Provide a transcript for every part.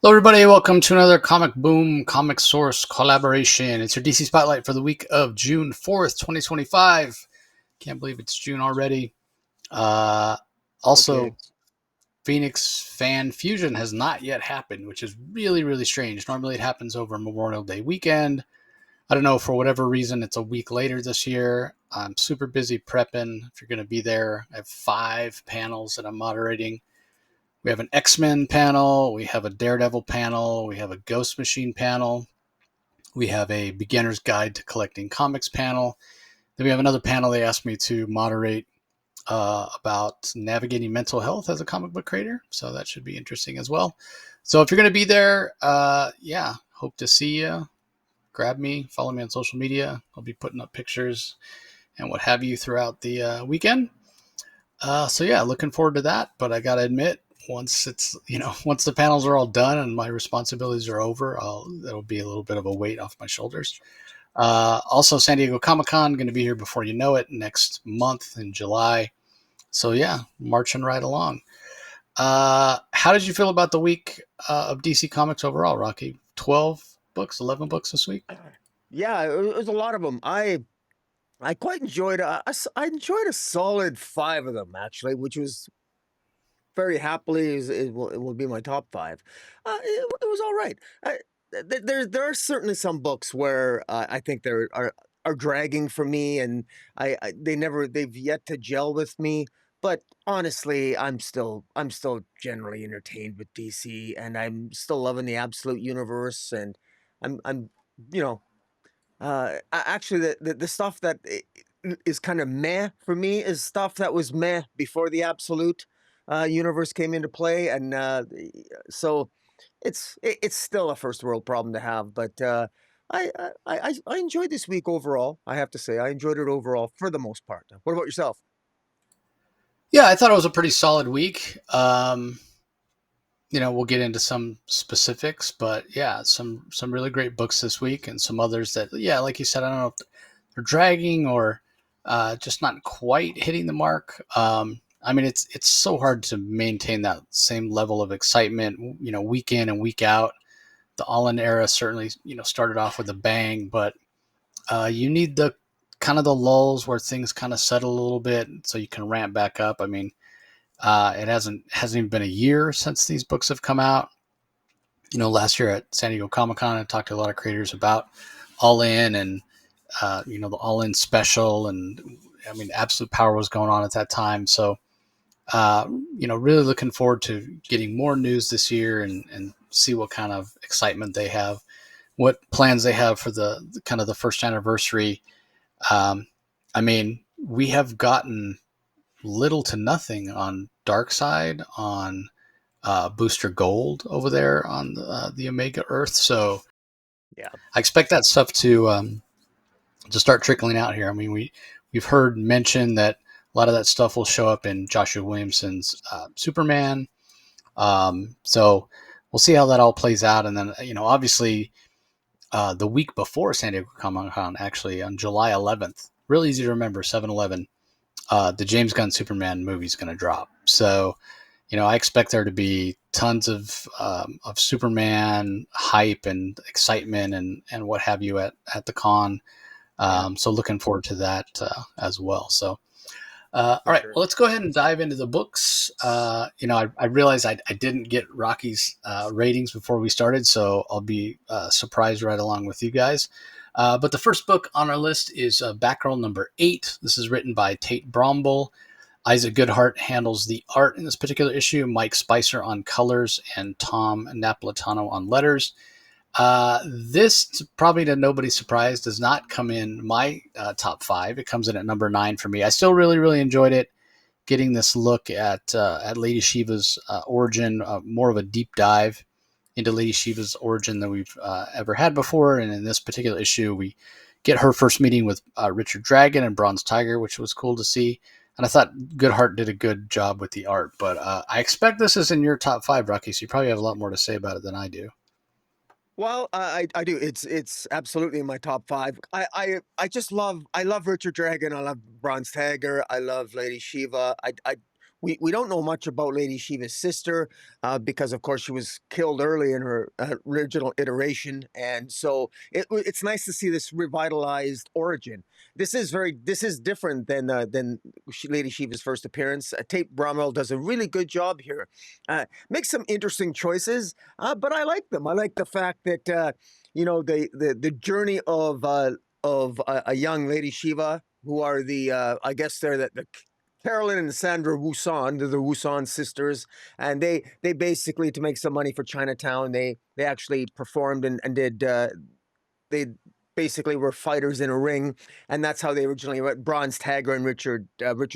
Hello, everybody. Welcome to another Comic Boom Comic Source collaboration. It's your DC Spotlight for the week of June 4th, 2025. Can't believe it's June already. Uh, Okay. Also, Phoenix Fan Fusion has not yet happened, which is really, really strange. Normally, it happens over Memorial Day weekend. I don't know, for whatever reason, it's a week later this year. I'm super busy prepping. If you're going to be there, I have 5 panels that I'm moderating. We have an X-Men panel, we have a Daredevil panel, we have a Ghost Machine panel, we have a Beginner's Guide to Collecting Comics panel. Then we have another panel they asked me to moderate about navigating mental health as a comic book creator. So that should be interesting as well. So if you're going to be there, yeah, hope to see you. Grab me, follow me on social media. I'll be putting up pictures and what have you throughout the weekend. So yeah, looking forward to that. But I gotta admit, once the panels are all done and my responsibilities are over, that'll be a little bit of a weight off my shoulders. Also, San Diego Comic Con going to be here before you know it next month in July. So yeah, marching right along. How did you feel about the week of DC Comics overall, Rocky? 12 books, 11 books this week. Yeah, it was a lot of them. I quite enjoyed. I enjoyed a solid 5 of them actually, which was very happily it will be my top 5. It was all right. There are certainly some books where I think are dragging for me, and they've yet to gel with me. But honestly, I'm still generally entertained with DC, and I'm still loving the Absolute Universe, and I'm you know actually, the stuff that is kind of meh for me is stuff that was meh before the Absolute universe came into play, and so it's still a first world problem to have. But I enjoyed this week overall. I have to say, I enjoyed it overall for the most part. What about yourself? Yeah, I thought it was a pretty solid week. We'll get into some specifics, but yeah, some really great books this week, and some others that, yeah, like you said, I don't know if they're dragging or just not quite hitting the mark. I mean, it's so hard to maintain that same level of excitement, week in and week out. The All In era certainly, started off with a bang, but you need the kind of the lulls where things kind of settle a little bit, so you can ramp back up. I mean, it hasn't even been a year since these books have come out. Last year at San Diego Comic Con, I talked to a lot of creators about All In and the All In special, and I mean, Absolute Power was going on at that time. So really looking forward to getting more news this year and see what kind of excitement they have, what plans they have for the kind of the first anniversary. Um, I mean, we have gotten little to nothing on Dark Side, on Booster Gold over there on the Omega Earth. So Yeah, I expect that stuff to start trickling out here. I mean, we've heard mention that a lot of that stuff will show up in Joshua Williamson's Superman. So we'll see how that all plays out. And then obviously the week before San Diego Comic Con, actually on July 11th, really easy to remember, 7/11. The James Gunn Superman movie is going to drop. So I expect there to be tons of Superman hype and excitement and what have you at the con. yeah, So looking forward to that as well. So all for right, sure. well, let's go ahead and dive into the books. I realized I didn't get Rocky's ratings before we started, so I'll be surprised right along with you guys. But the first book on our list is Batgirl #8. This is written by Tate Bromble. Isaac Goodhart handles the art in this particular issue, Mike Spicer on colors, and Tom Napolitano on letters. This, probably to nobody's surprise, does not come in my top 5. It comes in at number 9 for me. I still really, really enjoyed it. Getting this look at Lady Shiva's origin, more of a deep dive into Lady Shiva's origin than we've ever had before. And in this particular issue, we get her first meeting with Richard Dragon and Bronze Tiger, which was cool to see. And I thought Goodhart did a good job with the art. But I expect this is in your top 5, Rocky, so you probably have a lot more to say about it than I do. Well, I do. It's absolutely in my top 5. I just love Richard Dragon. I love Bronze Tiger. I love Lady Shiva. I We don't know much about Lady Shiva's sister because, of course, she was killed early in her original iteration, and so it's nice to see this revitalized origin. This is different than Lady Shiva's first appearance. Tate Bromwell does a really good job here. Makes some interesting choices, but I like them. I like the fact that the journey of a young Lady Shiva, who are I guess they're the Carolyn and Sandra Wusan, they're the Wusan sisters, and they basically, to make some money for Chinatown, they actually performed and did they basically were fighters in a ring, and that's how they originally met Bronze Tiger and Richard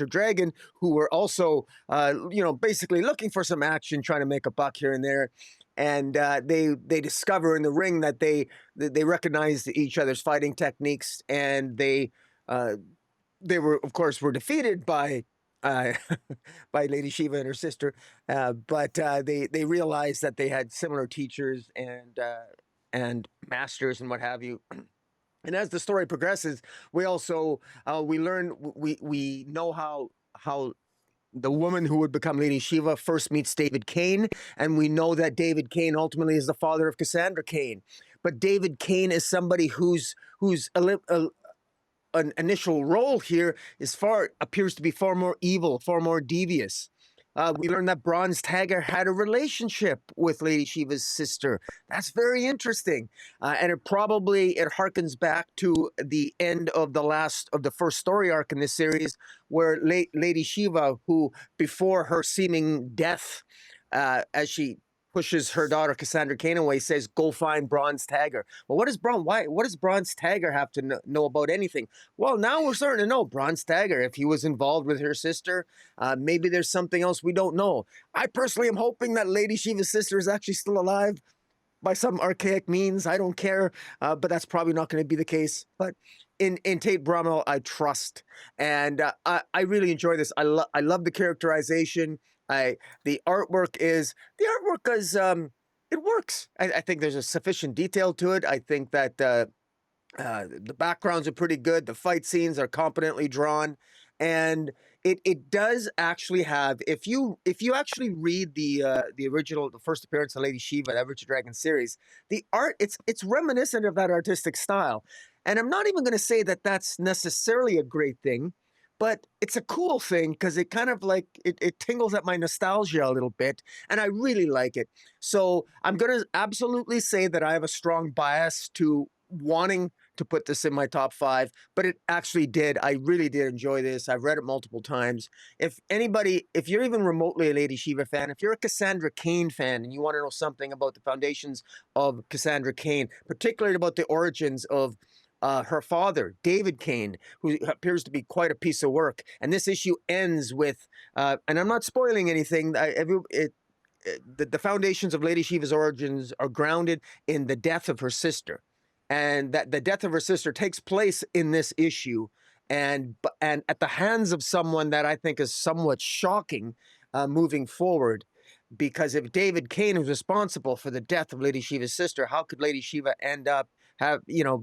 Dragon, who were also basically looking for some action, trying to make a buck here and there. And they discover in the ring that they recognize each other's fighting techniques, and they were, of course, were defeated by uh, by Lady Shiva and her sister, but they realized that they had similar teachers and masters and what have you. And as the story progresses, we also we learn we know how the woman who would become Lady Shiva first meets David Kane, and we know that David Kane ultimately is the father of Cassandra Kane. But David Kane is somebody who's an initial role here appears to be far more evil, far more devious. We learned that Bronze Tiger had a relationship with Lady Shiva's sister. That's very interesting, and it harkens back to the end of the first story arc in this series, where Lady Shiva, who before her seeming death, as she pushes her daughter Cassandra Cain away, says, "Go find Bronze Tiger." Well, what does Bronze Tiger have to know about anything? Well, now we're starting to know Bronze Tiger, if he was involved with her sister. Maybe there's something else we don't know. I personally am hoping that Lady Shiva's sister is actually still alive by some archaic means. I don't care, but that's probably not going to be the case. But in Tate Bromwell, I trust, and I really enjoy this. I love the characterization. The artwork is it works. I think there's a sufficient detail to it. I think that the backgrounds are pretty good. The fight scenes are competently drawn, and it does actually have. If you actually read the original, the first appearance of Lady Shiva, that Richard Dragon series, the art it's reminiscent of that artistic style. And I'm not even going to say that that's necessarily a great thing, but it's a cool thing because it kind of like it tingles at my nostalgia a little bit, and I really like it. So I'm going to absolutely say that I have a strong bias to wanting to put this in my top five, but it actually did. I really did enjoy this. I've read it multiple times. If you're even remotely a Lady Shiva fan, if you're a Cassandra Cain fan and you want to know something about the foundations of Cassandra Cain, particularly about the origins of her father, David Kane, who appears to be quite a piece of work. And this issue ends with, and I'm not spoiling anything, the foundations of Lady Shiva's origins are grounded in the death of her sister. And that the death of her sister takes place in this issue, and at the hands of someone that I think is somewhat shocking moving forward. Because if David Kane was responsible for the death of Lady Shiva's sister, how could Lady Shiva end up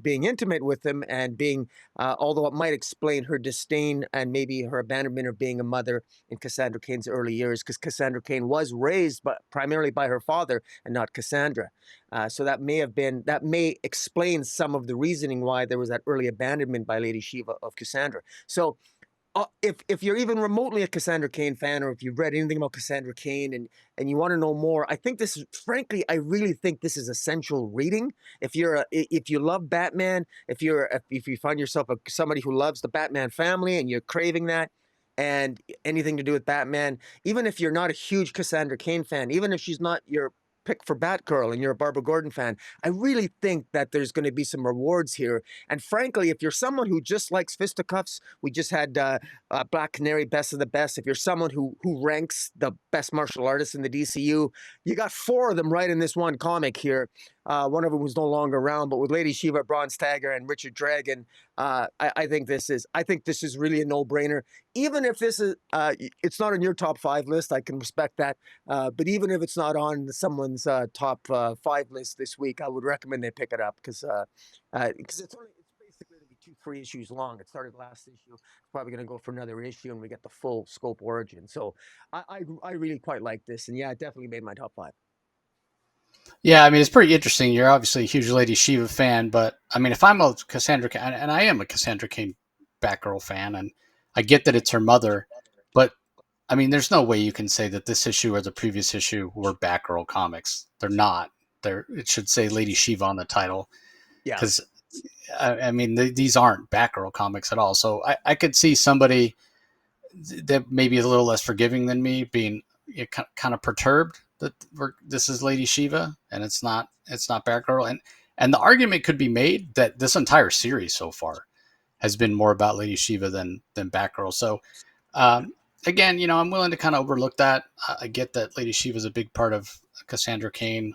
being intimate with him and being, although it might explain her disdain and maybe her abandonment of being a mother in Cassandra Cain's early years, because Cassandra Cain was raised primarily by her father and not Cassandra. So that may explain some of the reasoning why there was that early abandonment by Lady Shiva of Cassandra. So if you're even remotely a Cassandra Cain fan, or if you've read anything about Cassandra Cain and you want to know more, I think this is, frankly, I really think this is essential reading. If you love Batman, if you find yourself somebody who loves the Batman family and you're craving that, and anything to do with Batman, even if you're not a huge Cassandra Cain fan, even if she's not your pick for Batgirl and you're a Barbara Gordon fan, I really think that there's going to be some rewards here. And frankly, if you're someone who just likes fisticuffs, we just had Black Canary Best of the Best. If you're someone who ranks the best martial artists in the DCU, you got four of them right in this one comic here. One of them was no longer around, but with Lady Shiva, Bronze Tiger, and Richard Dragon, I think this is really a no-brainer. Even if this is it's not on your top five list, I can respect that. But even if it's not on someone's top five list this week, I would recommend they pick it up because it's basically going to be two 3 issues long. It started last issue. It's probably going to go for another issue, and we get the full scope origin. So I really quite like this, and yeah, it definitely made my top five. Yeah, I mean, it's pretty interesting. You're obviously a huge Lady Shiva fan, but I mean, if I'm a and I am a Cassandra Cain Batgirl fan, and I get that it's her mother, but I mean, there's no way you can say that this issue or the previous issue were Batgirl comics. They're not. It should say Lady Shiva on the title Yeah, because I mean, these aren't Batgirl comics at all. So I could see somebody that maybe is a little less forgiving than me being kind of perturbed that this is Lady Shiva and it's not Batgirl, and the argument could be made that this entire series so far has been more about Lady Shiva than Batgirl. So again, I'm willing to kind of overlook that. I get that Lady Shiva is a big part of Cassandra Cain.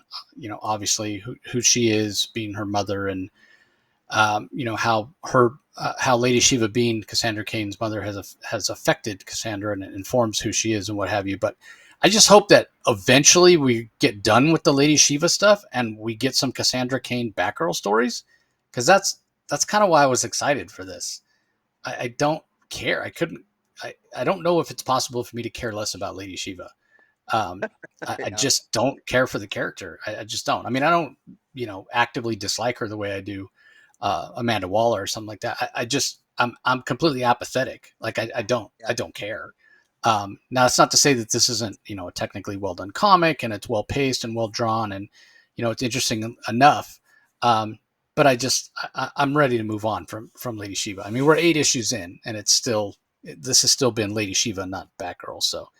Obviously who she is, being her mother, and how Lady Shiva being Cassandra Cain's mother has affected Cassandra and it informs who she is and what have you. But I just hope that eventually we get done with the Lady Shiva stuff and we get some Cassandra Cain Batgirl stories, because that's kind of why I was excited for this. I don't care. I couldn't. I don't know if it's possible for me to care less about Lady Shiva. Um, I yeah, just don't care for the character. I just don't. I mean, I don't, actively dislike her the way I do Amanda Waller or something like that. I'm completely apathetic. Like I yeah. don't care. Now it's not to say that this isn't, a technically well done comic and it's well paced and well drawn and, it's interesting enough. But I'm ready to move on from Lady Shiva. I mean, we're 8 issues in and this has still been Lady Shiva, not Batgirl. So,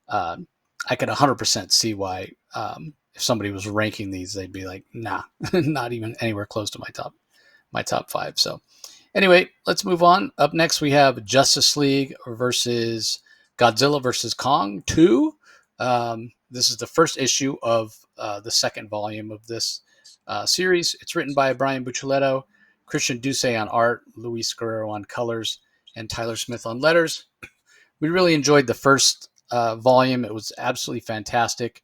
um, I could 100% see why, if somebody was ranking these, they'd be like, nah, not even anywhere close to my top five. So anyway, let's move on. Up next, we have Justice League versus Godzilla versus Kong 2. This is the first issue of the second volume of this series. It's written by Brian Buccellato, Christian Duce on art, Luis Guerrero on colors, and Tyler Smith on letters. We really enjoyed the first volume. It was absolutely fantastic.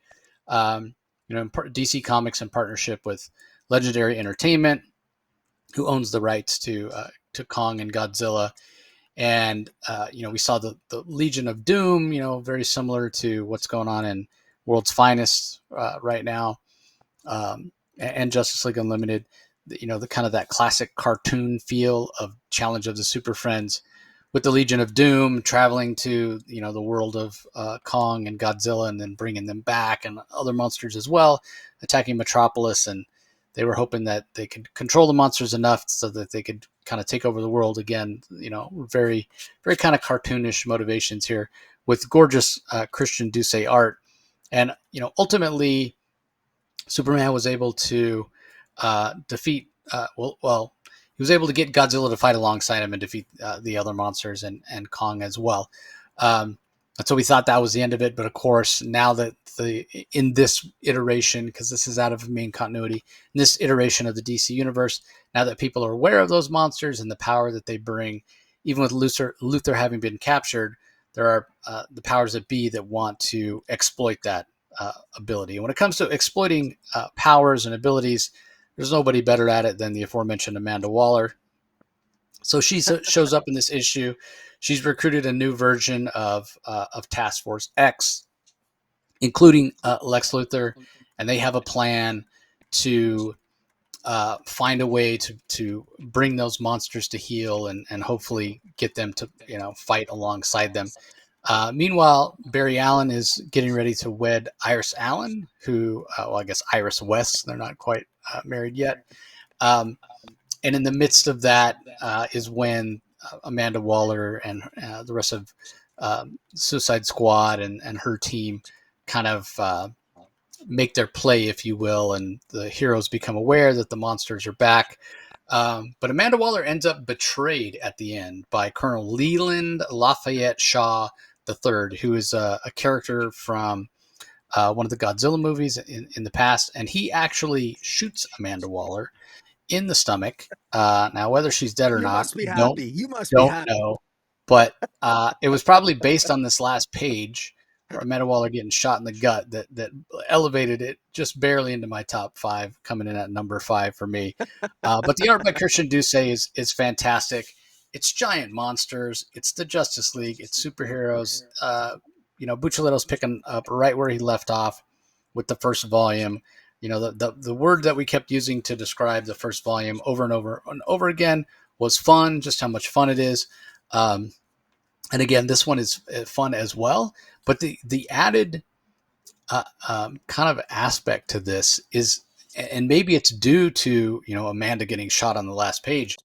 DC Comics in partnership with Legendary Entertainment, who owns the rights to Kong and Godzilla. And we saw the Legion of Doom, very similar to what's going on in World's Finest right now, and Justice League Unlimited. The kind of that classic cartoon feel of Challenge of the Super Friends, with the Legion of Doom traveling to the world of Kong and Godzilla, and then bringing them back, and other monsters as well, attacking Metropolis. And they were hoping that they could control the monsters enough so that they could kind of take over the world again. Very, very kind of cartoonish motivations here, with gorgeous Christian Duce art. And ultimately, Superman was able to defeat. He was able to get Godzilla to fight alongside him and defeat the other monsters, and Kong as well. And so we thought that was the end of it. But of course, now that in this iteration, because this is out of main continuity, in this iteration of the DC universe, now that people are aware of those monsters and the power that they bring, even with Luthor having been captured, there are the powers that be that want to exploit that ability. And when it comes to exploiting powers and abilities, there's nobody better at it than the aforementioned Amanda Waller. So she shows up in this issue. She's recruited a new version of Task Force X, including Lex Luthor, and they have a plan to find a way to bring those monsters to heel, and hopefully get them to fight alongside them. Meanwhile, Barry Allen is getting ready to wed Iris Allen, who, I guess Iris West. They're not quite married yet. Um, and in the midst of that is when Amanda Waller and the rest of Suicide Squad and her team kind of make their play, if you will, and the heroes become aware that the monsters are back. But Amanda Waller ends up betrayed at the end by Colonel Leland Lafayette Shaw III, who is a character from one of the Godzilla movies in the past, and he actually shoots Amanda Waller in the stomach. Now, whether she's dead or You not, must be don't happy. You must be don't happy. know. But it was probably based on this last page or Amanda Waller getting shot in the gut that elevated it just barely into my top five, coming in at number five for me. But the art by Christian Duce is fantastic. It's giant monsters. It's the Justice League. It's superheroes. Bucciolato's picking up right where he left off with the first volume. The word that we kept using to describe the first volume over and over and over again was fun. Just how much fun it is. And again, this one is fun as well. But the added kind of aspect to this is, and maybe it's due to Amanda getting shot on the last page.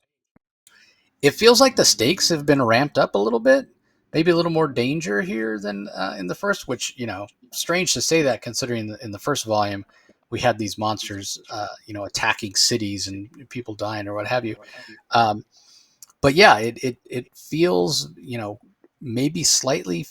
It feels like the stakes have been ramped up a little bit, maybe a little more danger here than in the first. Which strange to say that considering in the first volume we had these monsters, attacking cities and people dying or what have you. But yeah, it feels maybe slightly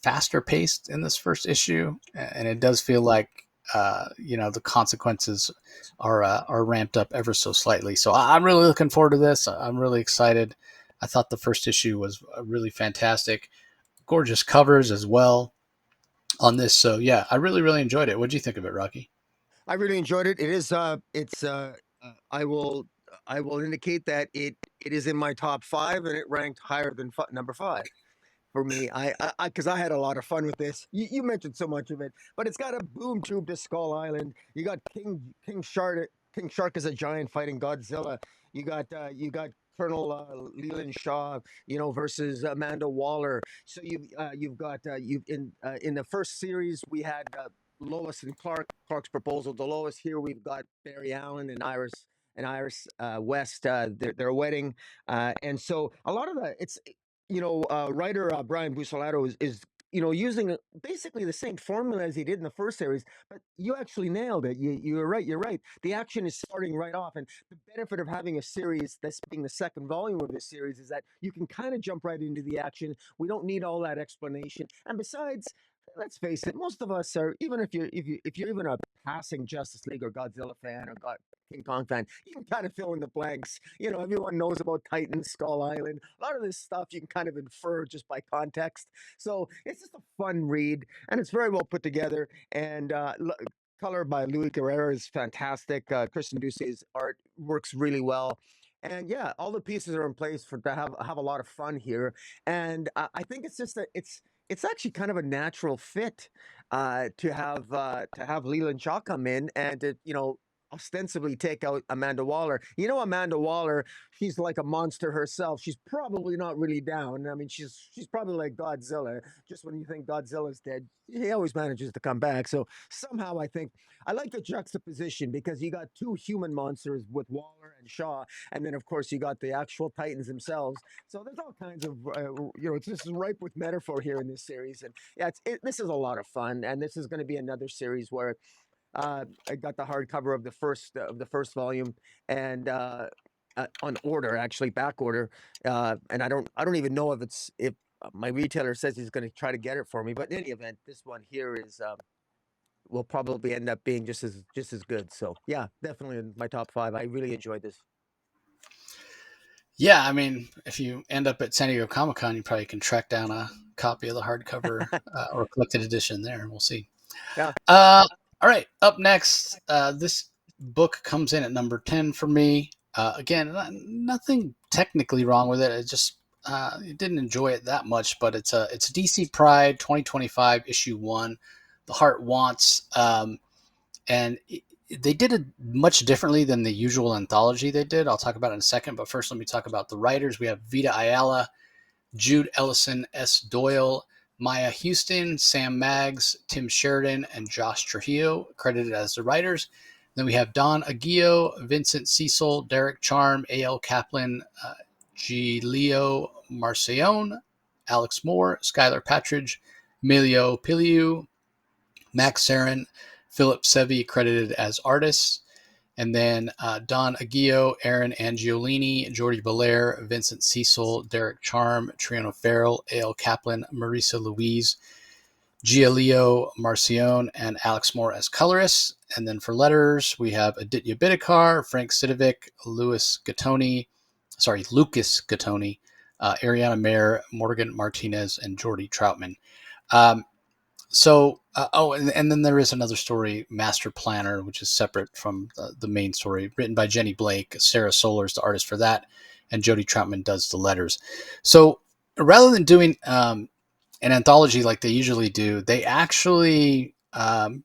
faster paced in this first issue, and it does feel like the consequences are ramped up ever so slightly. So I'm really looking forward to this. I'm really excited. I thought the first issue was really fantastic, gorgeous covers as well on this. So yeah, I really enjoyed it. What do you think of it, Rocky? I really enjoyed it. It is it's I will indicate that it is in my top 5, and it ranked higher than number 5 for me. Because I had a lot of fun with this. You mentioned so much of it, but it's got a boom tube to Skull Island. You got King Shark is a giant fighting Godzilla. You got Colonel Leland Shaw, versus Amanda Waller. So you've got you in the first series we had Lois and Clark's proposal to Lois. Here we've got Barry Allen and Iris West, their wedding, and so a lot of it's writer Brian Buccellato is using basically the same formula as he did in the first series, but you actually nailed it. You're right. You're right. The action is starting right off, and the benefit of having a series that's being the second volume of this series is that you can kind of jump right into the action. We don't need all that explanation, and besides, let's face it, most of us are, even if you're even a passing Justice League or Godzilla fan or King Kong fan, you can kind of fill in the blanks. Everyone knows about Titan, Skull Island. A lot of this stuff you can kind of infer just by context. So it's just a fun read, and it's very well put together. And color by Louis Guerrero is fantastic. Christian Duce's art works really well. And yeah, all the pieces are in place for to have a lot of fun here. And I think it's just that it's actually kind of a natural fit to have Leland Shaw come in and to ostensibly take out Amanda Waller. Amanda Waller, she's like a monster herself. She's probably not really down. I mean, she's probably like Godzilla. Just when you think Godzilla's dead, he always manages to come back. So somehow I think I like the juxtaposition because you got two human monsters with Waller and Shaw, and then of course you got the actual Titans themselves. So there's all kinds of it's just ripe with metaphor here in this series, and yeah, this is a lot of fun, and this is going to be another series where I got the hardcover of the first volume, and on order, actually back order, and I don't even know if my retailer says he's going to try to get it for me. But in any event, this one here is will probably end up being just as good. So yeah, definitely in my top 5. I really enjoyed this. Yeah, I mean, if you end up at San Diego Comic Con, you probably can track down a copy of the hardcover or collected edition there. We'll see. Yeah. All right, up next, this book comes in at number 10 for me. Again, nothing technically wrong with it. I just didn't enjoy it that much, but it's DC Pride 2025 issue 1, The Heart Wants, and they did it much differently than the usual anthology they did. I'll talk about it in a second, but first let me talk about the writers. We have Vita Ayala, Jude Ellison, S. Doyle, Maya Houston, Sam Maggs, Tim Sheridan, and Josh Trujillo credited as the writers. Then we have Don Aguillo, Vincent Cecil, Derek Charm, A.L. Kaplan, Leo Marcion, Alex Moore, Skylar Patridge, Emilio Piliu, Max Sarin, Philip Sevi credited as artists. And then Don Aguillo, Aaron Angiolini, Jordi Belair, Vincent Cecil, Derek Charm, Triano Farrell, A.L. Kaplan, Marisa Louise, Gialio Marcion, and Alex Moore as colorists. And then for letters, we have Aditya Bidikar, Frank Sidovic, Lucas Gattoni, Ariana Mayer, Morgan Martinez, and Jordi Troutman. Um, and then there is another story, Master Planner, which is separate from the main story, written by Jenny Blake. Sarah Solar is the artist for that, and Jody Troutman does the letters. So rather than doing an anthology like they usually do, they actually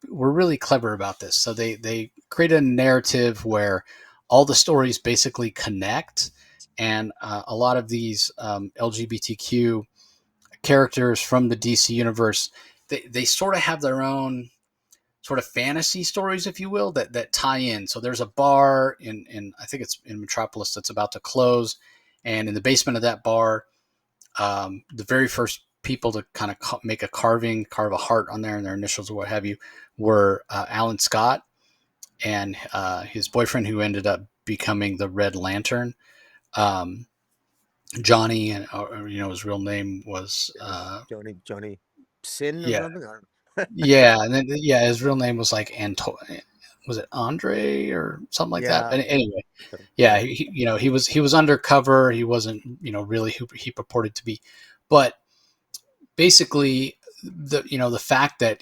were really clever about this. So they created a narrative where all the stories basically connect, and a lot of these LGBTQ characters from the DC universe, they sort of have their own sort of fantasy stories, if you will, that tie in. So there's a bar in I think it's in Metropolis that's about to close, and in the basement of that bar, the very first people to kind of make a carve a heart on there and their initials or what have you, were Alan Scott and his boyfriend, who ended up becoming the Red Lantern. Um, Johnny, and his real name was Johnny Sin or yeah, something. I don't. yeah, and then yeah, his real name was like was it Andre or something like that? Yeah, But anyway, yeah, yeah. he was undercover. He wasn't really who he purported to be, but basically the fact that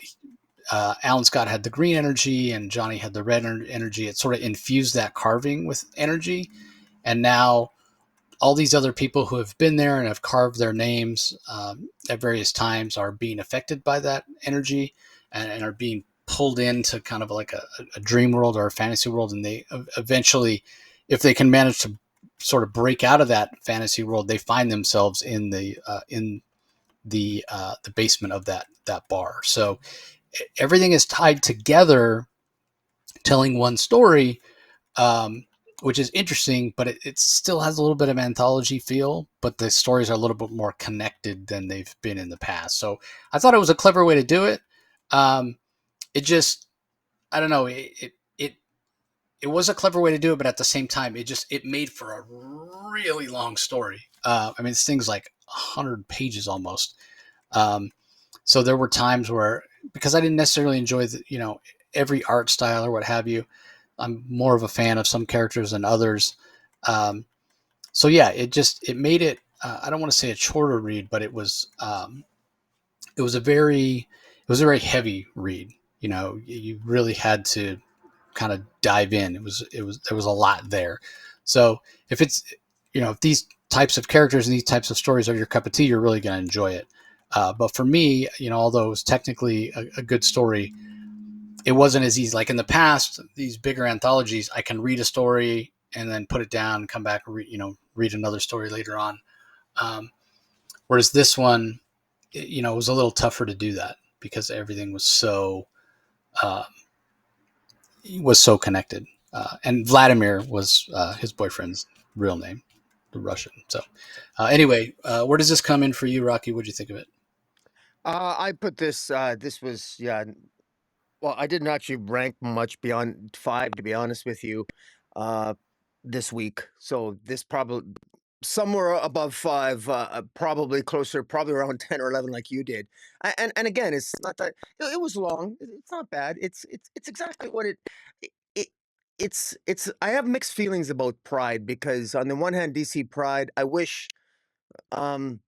Alan Scott had the green energy and Johnny had the red energy, it sort of infused that carving with energy, and now all these other people who have been there and have carved their names at various times are being affected by that energy, and are being pulled into kind of like a dream world or a fantasy world. And they eventually, if they can manage to sort of break out of that fantasy world, they find themselves in the basement of that bar. So everything is tied together, telling one story, um, which is interesting, but it still has a little bit of anthology feel, but the stories are a little bit more connected than they've been in the past. So I thought it was a clever way to do it. Um, it just, I don't know, it was a clever way to do it, but at the same time, it made for a really long story. I mean, this thing's like 100 pages almost. Um, so there were times where, because I didn't necessarily enjoy every art style or what have you, I'm more of a fan of some characters than others. Um, so yeah, it made it. I don't want to say a chore to read, but it was a very heavy read. You really had to kind of dive in. There was a lot there. So if it's if these types of characters and these types of stories are your cup of tea, you're really going to enjoy it. But for me, although it was technically a good story, it wasn't as easy. Like in the past, these bigger anthologies, I can read a story and then put it down and come back and read another story later on. Um, Whereas this one, it was a little tougher to do that because everything uh, was so connected. And Vladimir was his boyfriend's real name, the Russian. So anyway, where does this come in for you, Rocky? What'd you think of it? I put this. This was, yeah. Well, I didn't actually rank much beyond five, to be honest with you, uh, this week. So this probably somewhere above five, probably closer, probably around 10 or 11, like you did. And again, it's not that it was long. It's not bad. It's exactly what it it's. I have mixed feelings about Pride because on the one hand, DC Pride, I wish. Um,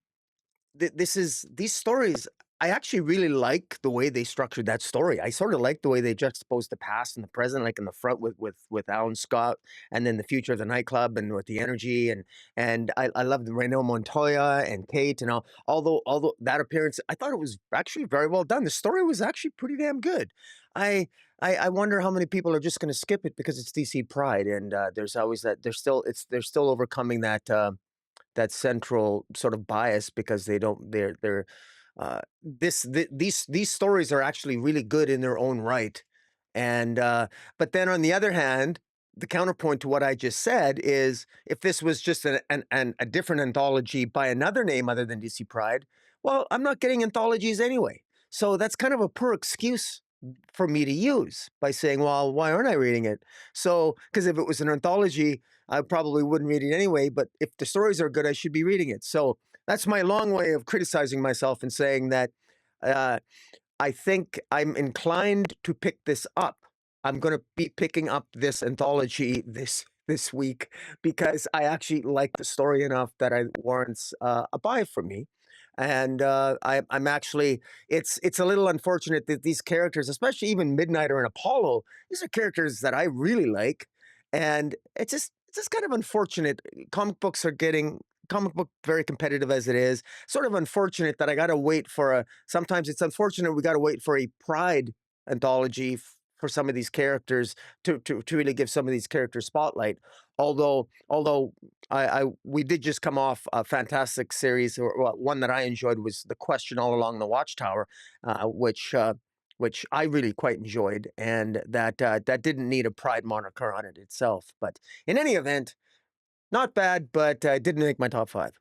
these stories. I actually really like the way they structured that story. I sort of like the way they juxtaposed the past and the present, like in the front with Alan Scott, and then the future of the nightclub and with the energy, and I loved Reno Montoya and Kate and all. Although that appearance, I thought it was actually very well done. The story was actually pretty damn good. I I wonder how many people are just going to skip it because it's DC Pride, and there's always that. They're still overcoming that. That central sort of bias because they're these stories are actually really good in their own right. And but then on the other hand, the counterpoint to what I just said is if this was just a different anthology by another name other than DC Pride, well, I'm not getting anthologies anyway. So that's kind of a poor excuse for me to use by saying, well, why aren't I reading it? So, because if it was an anthology, I probably wouldn't read it anyway. But if the stories are good, I should be reading it. So that's my long way of criticizing myself and saying that uh, I think I'm inclined to pick this up. I'm going to be picking up this anthology this week because I actually like the story enough that I warrants a buy for me. and I'm actually it's a little unfortunate that these characters, especially even Midnighter and Apollo, these are characters that I really like, and it's just kind of unfortunate. Comic books are getting comic book very competitive as it is. Sort of unfortunate that I got to wait for a. Sometimes it's unfortunate we got to wait for a Pride anthology for some of these characters to really give some of these characters spotlight. Although I we did just come off a fantastic series, or well, one that I enjoyed was The Question All Along the Watchtower, which I really quite enjoyed, and that didn't need a Pride moniker on it itself. But in any event, not bad, but didn't make my top five.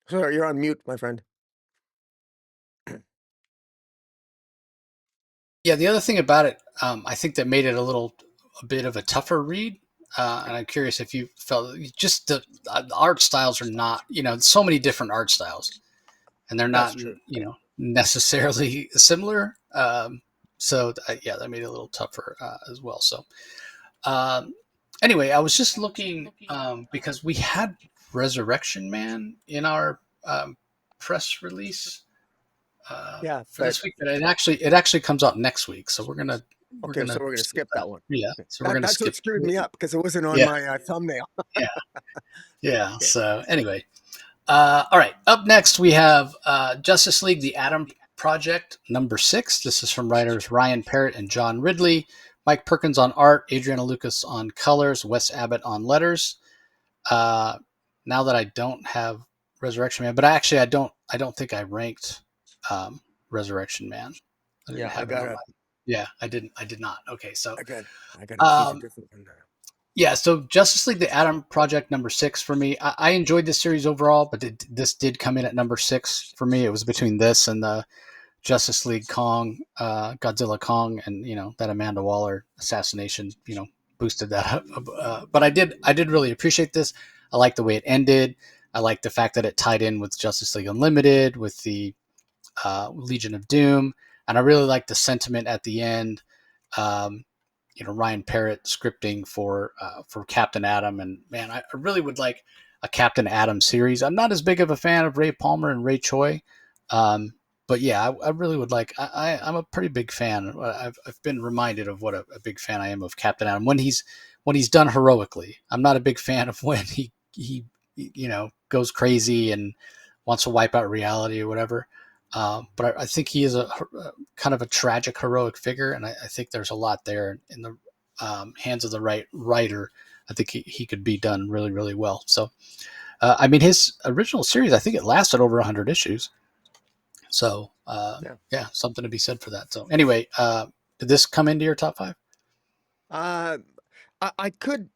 Sorry, you're on mute, my friend. Yeah, the other thing about it, I think that made it a bit of a tougher read. And I'm curious if you felt just the art styles are not, so many different art styles, and they're That's not, true. necessarily similar. So yeah, that made it a little tougher as well. So um, anyway, I was just looking because we had Resurrection Man in our press release Yeah, for but this week, but it actually comes out next week. So we're okay, so gonna we're gonna skip skip that. that one. Yeah, Okay. so we're gonna That's what skip. screwed me up because it wasn't on Yeah, my thumbnail. yeah, yeah. Okay. So anyway, all right. Up next, we have Justice League: The Atom Project #6. This is from writers Ryan Parrott and John Ridley. Mike Perkins on art, Adriana Lucas on colors, Wes Abbott on letters. Uh, now that I don't have Resurrection Man, but I don't think I ranked Resurrection Man. I didn't Yeah, I have it on gotta, my. Yeah, I did not. Okay, so I got, I gotta choose a um, different one there. yeah, so Justice League: The Atom Project #6 for me. I enjoyed this series overall, but this did come in at #6 for me. It was between this and the Justice League Kong, Godzilla Kong, and that Amanda Waller assassination. Boosted that up. But I did really appreciate this. I like the way it ended. I like the fact that it tied in with Justice League Unlimited, with the Legion of Doom, and I really like the sentiment at the end. Um, Ryan Parrott scripting for Captain Atom, and man, I really would like a Captain Atom series. I'm not as big of a fan of Ray Palmer and Ray Choi, um, but yeah, I really would like. I'm a pretty big fan. I've been reminded of what a big fan I am of Captain Atom when he's done heroically. I'm not a big fan of when he goes crazy and wants to wipe out reality or whatever. But I think he is a kind of a tragic, heroic figure, and I think there's a lot there in the hands of the right writer. I think he could be done really, really well. So, I mean, his original series, I think it lasted over 100 issues. So, Yeah. yeah, something to be said for that. So, anyway, did this come into your top five? Uh, I could,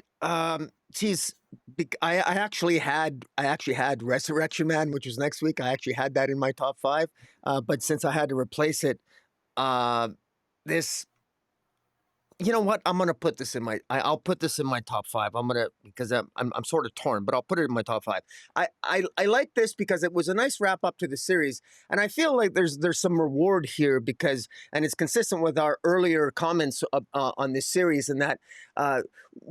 geez, I actually had Resurrection Man, which was next week. I actually had that in my top five. But since I had to replace it, uh, this you know what? I'm gonna put this in my. I'll put this in my top five. I'm gonna because I'm sort of torn, but I'll put it in my top five. I like this because it was a nice wrap up to the series, and I feel like there's some reward here because and it's consistent with our earlier comments on this series, and that uh,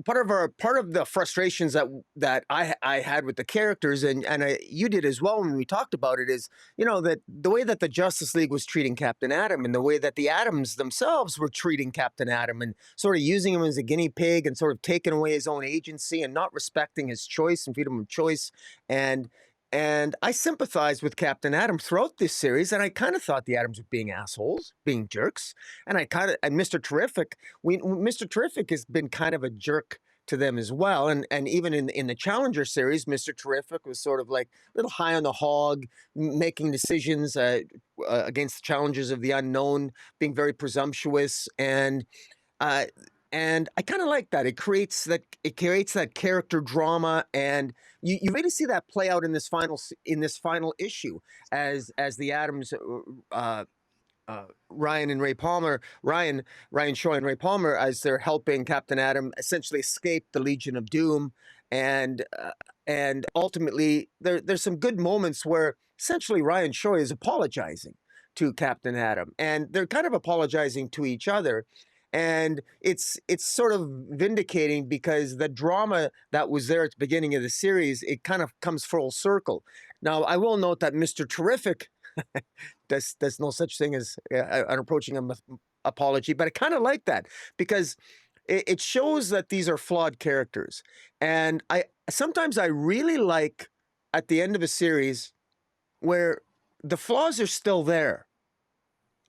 part of the frustrations that I had with the characters, and you did as well when we talked about it is that the way that the Justice League was treating Captain Atom and the way that the Atoms themselves were treating Captain Atom and sort of using him as a guinea pig and sort of taking away his own agency and not respecting his choice and freedom of choice. And and I sympathized with Captain Atom throughout this series, and I kind of thought the Atoms were being assholes, being jerks. And I kind of and Mr. Terrific, Mr. Terrific has been kind of a jerk to them as well. And even in the Challenger series, Mr. Terrific was sort of like a little high on the hog, making decisions against the challenges of the unknown, being very presumptuous, uh, and I kind of like that. It creates that character drama, and you really see that play out in this final issue as the Adams. Ryan and Ray Palmer, Ryan Choi and Ray Palmer, as they're helping Captain Atom essentially escape the Legion of Doom, and ultimately there's some good moments where essentially Ryan Choi is apologizing to Captain Atom, and they're kind of apologizing to each other, and it's sort of vindicating because the drama that was there at the beginning of the series, it kind of comes full circle. Now, I will note that Mr. Terrific, there's no such thing as an approaching apology, but I kind of like that because it shows that these are flawed characters, and I sometimes I really like at the end of a series where the flaws are still there.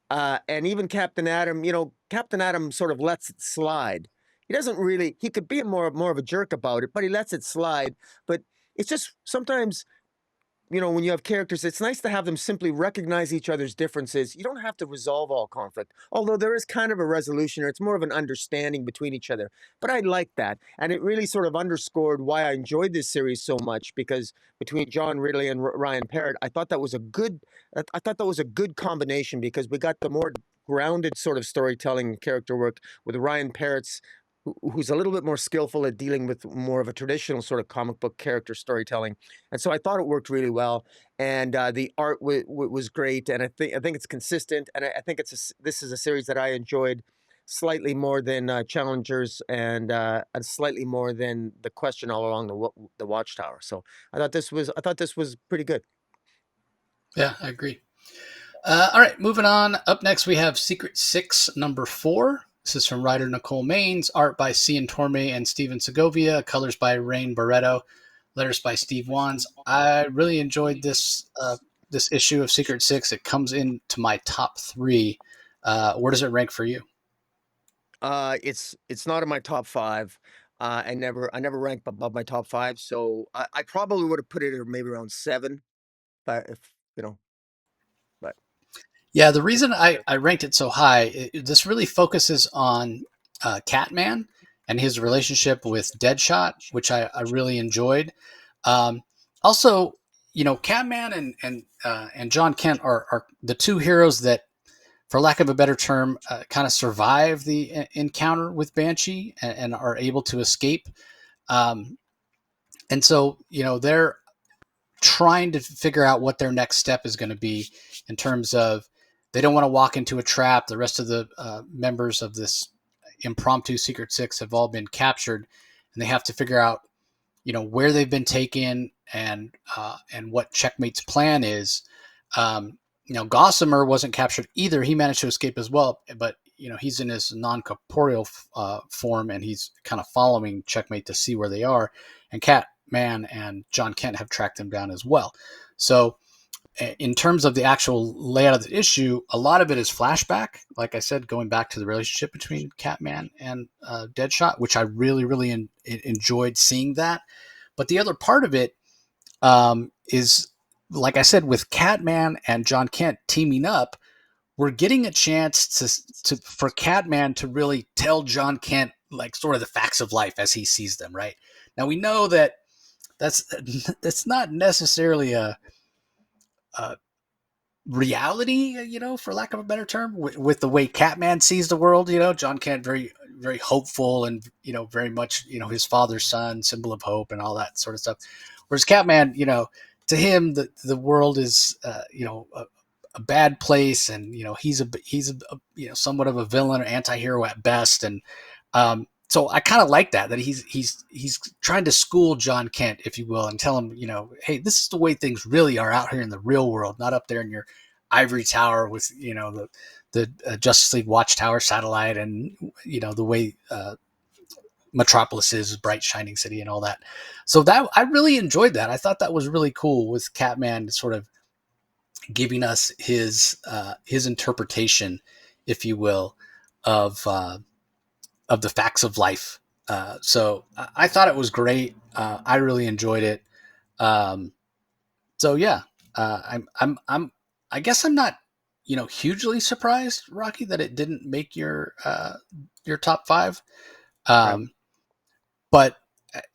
And even Captain Atom, Captain Atom sort of lets it slide. He doesn't really. He could be more of a jerk about it, but he lets it slide. But it's just sometimes, when you have characters, it's nice to have them simply recognize each other's differences. You don't have to resolve all conflict, although there is kind of a resolution, or it's more of an understanding between each other. But I like that. And it really sort of underscored why I enjoyed this series so much, because between John Ridley and Ryan Parrott, I thought that was a good combination, because we got the more grounded sort of storytelling character work with Ryan Parrott's, who's a little bit more skillful at dealing with more of a traditional sort of comic book character storytelling, and so I thought it worked really well. And the art was great, and I think it's consistent, and I think this is a series that I enjoyed slightly more than Challengers, and slightly more than The Question all along the Watchtower. So I thought this was pretty good. Yeah, I agree. All right, moving on. Up next, we have Secret Six #4. This is from writer Nicole Maines, art by Cian Torme and Steven Segovia, colors by Rain Barreto, letters by Steve Wands. I really enjoyed this issue of Secret Six. It comes into my top 3. Where does it rank for you? It's not in my top five. I never ranked above my top five, so I probably would have put it at maybe around seven, but if you know, but Yeah, the reason I ranked it so high, this really focuses on Catman and his relationship with Deadshot, which I really enjoyed. Um, Also, Catman and John Kent are the two heroes that, for lack of a better term, kind of survive the encounter with Banshee and are able to escape. Um, and so, they're trying to figure out what their next step is going to be in terms of they don't want to walk into a trap. The rest of the members of this impromptu Secret Six have all been captured, and they have to figure out, where they've been taken and what Checkmate's plan is. Gossamer wasn't captured either. He managed to escape as well, but he's in his non-corporeal form, and he's kind of following Checkmate to see where they are. And Catman and John Kent have tracked them down as well. So, in terms of the actual layout of the issue, a lot of it is flashback. Like I said, going back to the relationship between Catman and Deadshot, which I really, really enjoyed seeing that. But the other part of it is, like I said, with Catman and John Kent teaming up, we're getting a chance for Catman to really tell John Kent, like, sort of the facts of life as he sees them. Right now, we know that that's not necessarily a reality, for lack of a better term, with the way Catman sees the world. John Kent, very, very hopeful, and very much his father's son, symbol of hope, and all that sort of stuff. Whereas Catman, to him, the world is a bad place, and he's somewhat of a villain or anti-hero at best. And so I kind of like that he's trying to school John Kent, if you will, and tell him, hey, this is the way things really are out here in the real world, not up there in your ivory tower with the Justice League Watchtower satellite, and the way Metropolis is, bright shining city, and all that. So that I really enjoyed that. I thought that was really cool, with Catman sort of giving us his interpretation, if you will, of the facts of life. So I thought it was great. I really enjoyed it. Um, so yeah, I guess I'm not, hugely surprised, Rocky, that it didn't make your top 5. yeah. Um, but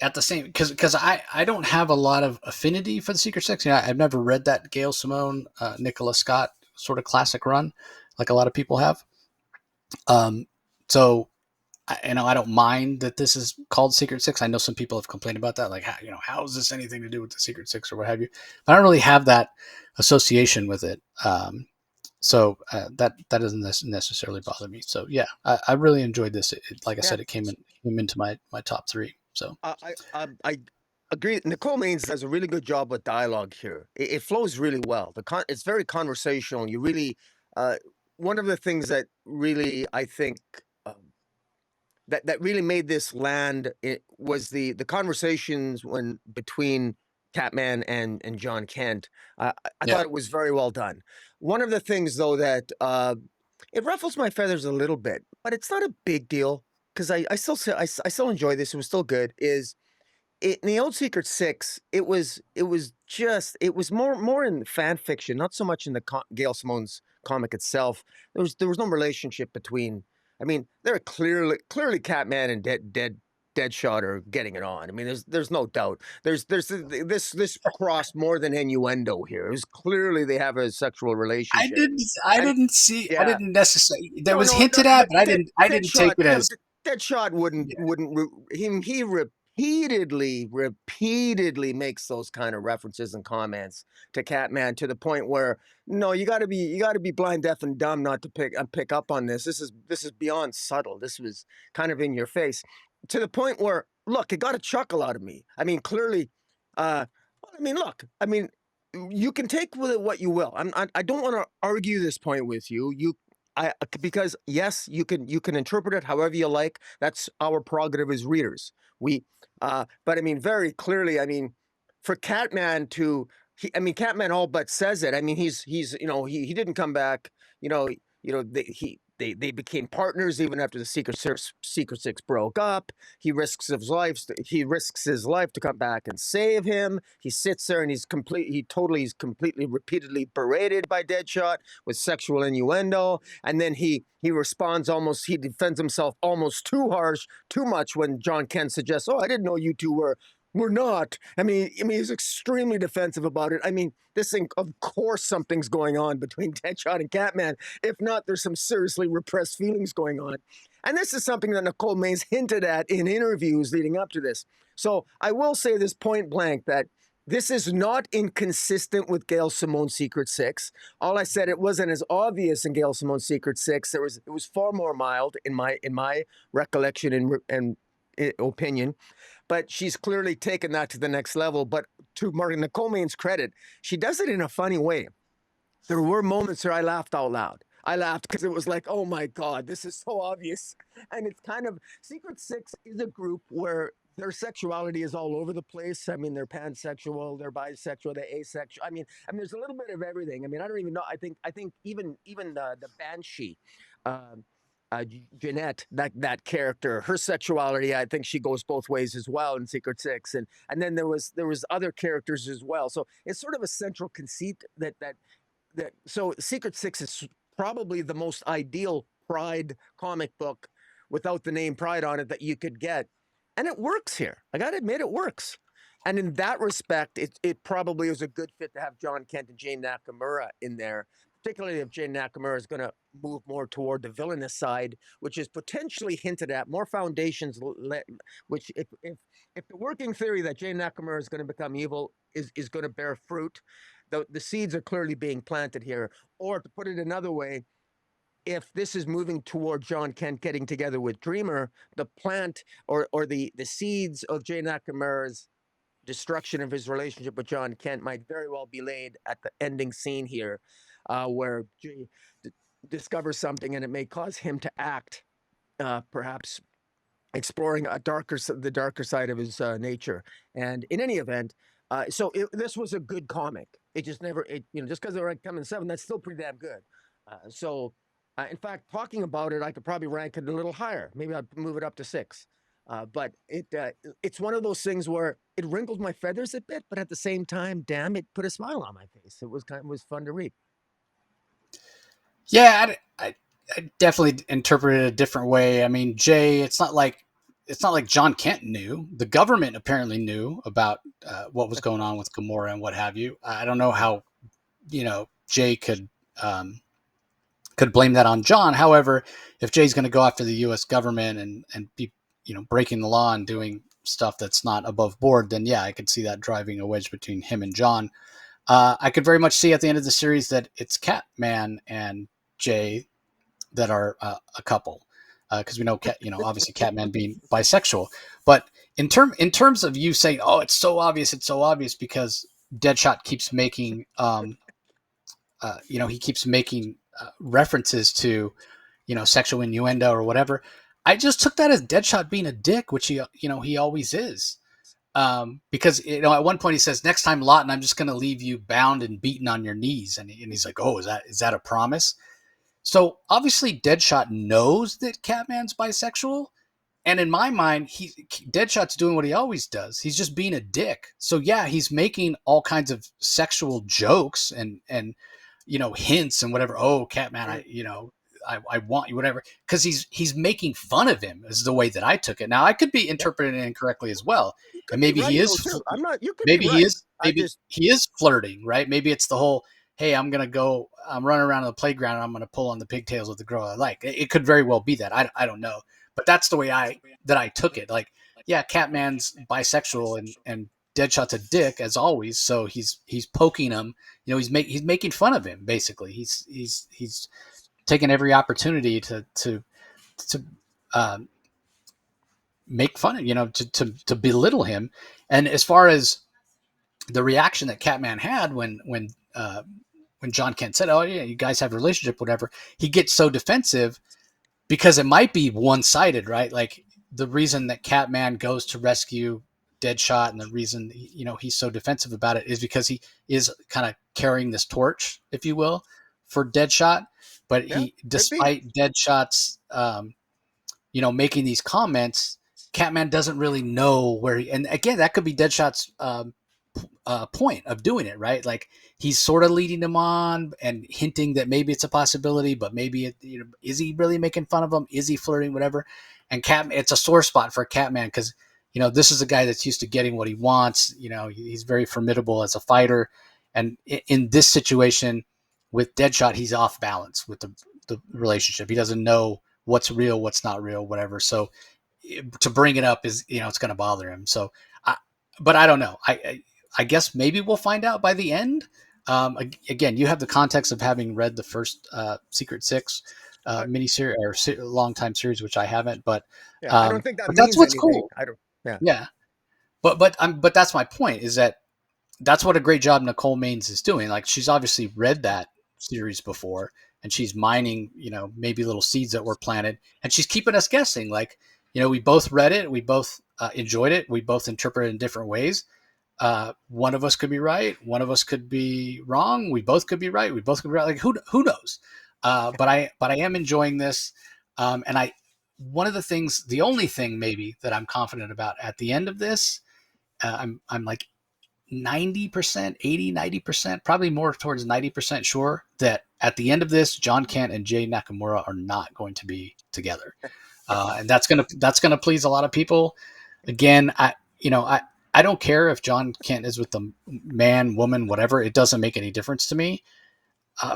at the same, because I don't have a lot of affinity for the Secret Six. I've never read that Gail Simone, Nicola Scott sort of classic run, like a lot of people have. So I don't mind that this is called Secret Six. I know some people have complained about that, like, how is this anything to do with the Secret Six or what have you? But I don't really have that association with it. that doesn't necessarily bother me. So yeah, I really enjoyed this. Like I Yeah, said, it came into my top three. So I agree. Nicole Maines does a really good job with dialogue here. It flows really well. It's very conversational. You really, uh, one of the things that really I think that really made this land it was the conversations when between Catman and John Kent. I yeah, thought it was very well done. One of the things though that it ruffles my feathers a little bit, but it's not a big deal because I still enjoy this. It was still good. Is in the old Secret Six, it was more in fan fiction, not so much in the Gail Simone's comic itself. There was no relationship between. I mean, they're clearly Catman and Deadshot are getting it on. I mean, there's no doubt. This crossed more than innuendo here. It was clearly they have a sexual I relationship. didn't I And didn't see I yeah, didn't necessarily that no, was no, no, hinted at, but but I didn't take Deadshot, it no, as Deadshot yeah. he repeatedly makes those kind of references and comments to Catman to the point where no, you got to be blind, deaf, and dumb not to pick up on this. This is beyond subtle. This was kind of in your face to the point where look, it got a chuckle out of me. I mean, clearly, I mean, look, I mean, you can take with it what you will. I don't want to argue this point with you. Because yes, you can interpret it however you like. That's our prerogative as readers. But I mean, very clearly, I mean, for Catman to, I mean, Catman all but says it. I mean, he's he didn't come back. You know, they became partners even after the Secret Six broke up. He risks his life to come back and save him. He sits there and he's completely repeatedly berated by Deadshot with sexual innuendo, and then he responds almost he defends himself almost too harsh, too much when John Kent suggests, "Oh, I didn't know you two were not." I mean, he's extremely defensive about it. I mean, this thing, of course, something's going on between Deadshot and Catman. If not, there's some seriously repressed feelings going on. And this is something that Nicole Maines hinted at in interviews leading up to this. So I will say this point blank that this is not inconsistent with Gail Simone's Secret Six. All I said, it wasn't as obvious in Gail Simone's Secret Six. It was far more mild in my recollection and opinion. But she's clearly taken that to the next level. But to Nicole Maines' credit, she does it in a funny way. There were moments where I laughed out loud. I laughed because it was like, oh my God, this is so obvious. And it's kind of Secret Six is a group where their sexuality is all over the place. I mean, they're pansexual, they're bisexual, they're asexual. There's a little bit of everything. I mean, I don't even know. I think even the Banshee, uh, Jeanette, that character, her sexuality, I think she goes both ways as well in Secret Six, and then there was other characters as well. So it's sort of a central conceit that so Secret Six is probably the most ideal Pride comic book without the name Pride on it that you could get. And it works here. I gotta admit it works. And in that respect, it probably is a good fit to have John Kent and Jane Nakamura in there, particularly if Jane Nakamura is going to move more toward the villainous side, which is potentially hinted at. More foundations, which if the working theory that Jane Nakamura is going to become evil is going to bear fruit, the seeds are clearly being planted here. Or to put it another way, if this is moving toward John Kent getting together with Dreamer, the plant or the seeds of Jay Nakamura's destruction of his relationship with John Kent might very well be laid at the ending scene here, where Jay discovers something and it may cause him to act, perhaps exploring the darker side of his nature. And in any event, this was a good comic. It just never, just because they're coming seven, that's still pretty damn good. In fact, talking about it, I could probably rank it a little higher. Maybe I'd move it up to six. But it's one of those things where it wrinkled my feathers a bit, but at the same time, damn, it put a smile on my face. It was fun to read. Yeah, I definitely interpreted it a different way. I mean, Jay, it's not like John Kent knew. The government apparently knew about what was going on with Gamora and what have you. I don't know how Jay could blame that on John. However, if Jay's going to go after the U.S. government and be breaking the law and doing stuff that's not above board, then yeah, I could see that driving a wedge between him and John. I could very much see at the end of the series that it's Catman and Jay that are a couple, because we know obviously Catman being bisexual. But in terms of you saying, oh, it's so obvious because Deadshot keeps making he keeps making references to sexual innuendo or whatever. I just took that as Deadshot being a dick, which he always is. Because at one point he says, "Next time, Lawton, I'm just going to leave you bound and beaten on your knees," and he's like, "Oh, is that a promise?" So obviously, Deadshot knows that Catman's bisexual, and in my mind, Deadshot's doing what he always does. He's just being a dick. So yeah, he's making all kinds of sexual jokes and hints and whatever. Oh, Catman, I want you, whatever. Because he's making fun of him is the way that I took it. Now I could be Yeah, interpreting it incorrectly as well, you and could be right though too. I'm not. You could be right. I maybe just he is flirting, right? Maybe it's the whole, hey, I'm running around the playground and I'm gonna pull on the pigtails of the girl I like. It could very well be that. I don't know, but that's the way I took it. Like, yeah, Catman's bisexual and Deadshot's a dick as always, so he's poking him. He's making fun of him basically. He's taking every opportunity to um, make fun of to belittle him. And as far as the reaction that Catman had when John Kent said, "Oh yeah, you guys have a relationship, whatever," he gets so defensive because it might be one sided, right? Like the reason that Catman goes to rescue Deadshot and the reason he's so defensive about it is because he is kind of carrying this torch, if you will, for Deadshot. But yeah, could be. despite Deadshot's, making these comments, Catman doesn't really know where he. And again, that could be Deadshot's point of doing it, right? Like he's sort of leading him on and hinting that maybe it's a possibility, but maybe is he really making fun of him? Is he flirting? Whatever. And it's a sore spot for Catman because this is a guy that's used to getting what he wants. He's very formidable as a fighter, and in this situation with Deadshot, he's off balance with the relationship. He doesn't know what's real, what's not real, whatever. So to bring it up is it's going to bother him. So, but I don't know. I guess maybe we'll find out by the end. Again, you have the context of having read the first Secret Six I, miniseries or long time series, which I haven't. yeah, I don't think that That's means what's anything. cool. I don't. Yeah, Yeah, but that's my point. Is that that's what a great job Nicole Maines is doing. Like she's obviously read that series before, and she's mining, maybe little seeds that were planted, and she's keeping us guessing. Like, we both read it, we both enjoyed it, we both interpret it in different ways. One of us could be right, one of us could be wrong. We both could be right, we both could be right. Like who knows? But I am enjoying this, and one of the things, the only thing maybe that I'm confident about at the end of this, I'm like 90%, 80, 90%, probably more towards 90% sure that at the end of this, John Kent and Jay Nakamura are not going to be together. And that's gonna please a lot of people. Again, I don't care if John Kent is with the man, woman, whatever. It doesn't make any difference to me.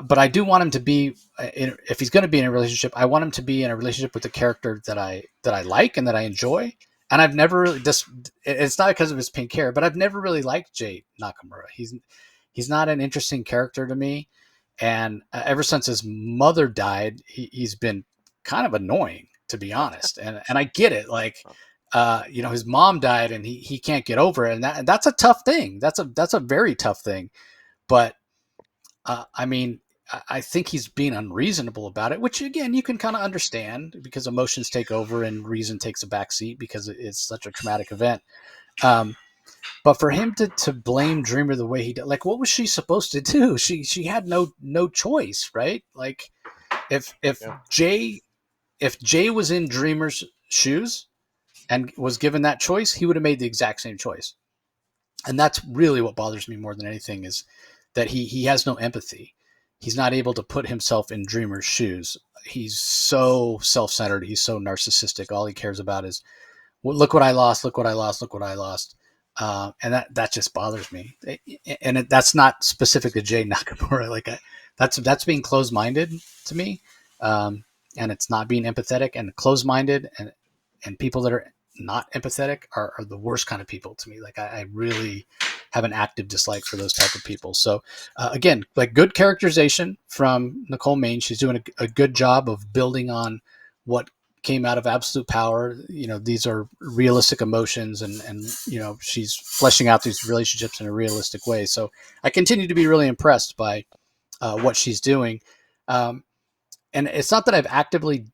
But I do want him to be, if he's going to be in a relationship, I want him to be in a relationship with a character that I like and that I enjoy. And I've never really this. It's not because of his pink hair, but I've never really liked Jay Nakamura. He's not an interesting character to me, and ever since his mother died, he's been kind of annoying, to be honest. And I get it, like. His mom died and he can't get over it, and that's a tough thing. That's a very tough thing. But I mean, I think he's being unreasonable about it, which again you can kind of understand because emotions take over and reason takes a backseat because it's such a traumatic event. Um, but for him to blame Dreamer the way he did, like, what was she supposed to do? She had no choice, right? Like, if yeah, Jay if Jay was in Dreamer's shoes and was given that choice, he would have made the exact same choice. And that's really what bothers me more than anything is that he has no empathy. He's not able to put himself in Dreamer's shoes. He's so self-centered. He's so narcissistic. All he cares about is, well, look what I lost. Look what I lost. Look what I lost. And that just bothers me. That's not specific to Jay Nakamura. Like that's being closed-minded to me, and it's not being empathetic and closed-minded. And people that are not empathetic are the worst kind of people to me. Like I really have an active dislike for those type of people. So again, like good characterization from Nicole Main. She's doing a good job of building on what came out of Absolute Power. These are realistic emotions, and she's fleshing out these relationships in a realistic way. So I continue to be really impressed by what she's doing. And it's not that I've actively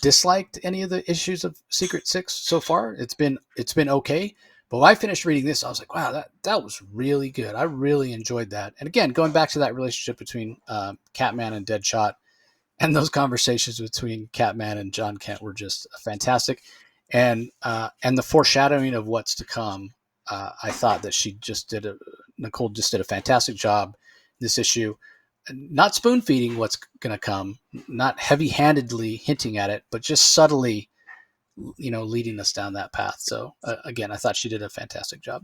disliked any of the issues of Secret Six so far. It's been okay. But when I finished reading this, I was like, wow, that was really good. I really enjoyed that. And again, going back to that relationship between Catman and Deadshot, and those conversations between Catman and John Kent were just fantastic. And the foreshadowing of what's to come, I thought that Nicole just did a fantastic job this issue. Not spoon feeding what's going to come, not heavy handedly hinting at it, but just subtly, leading us down that path. So again, I thought she did a fantastic job.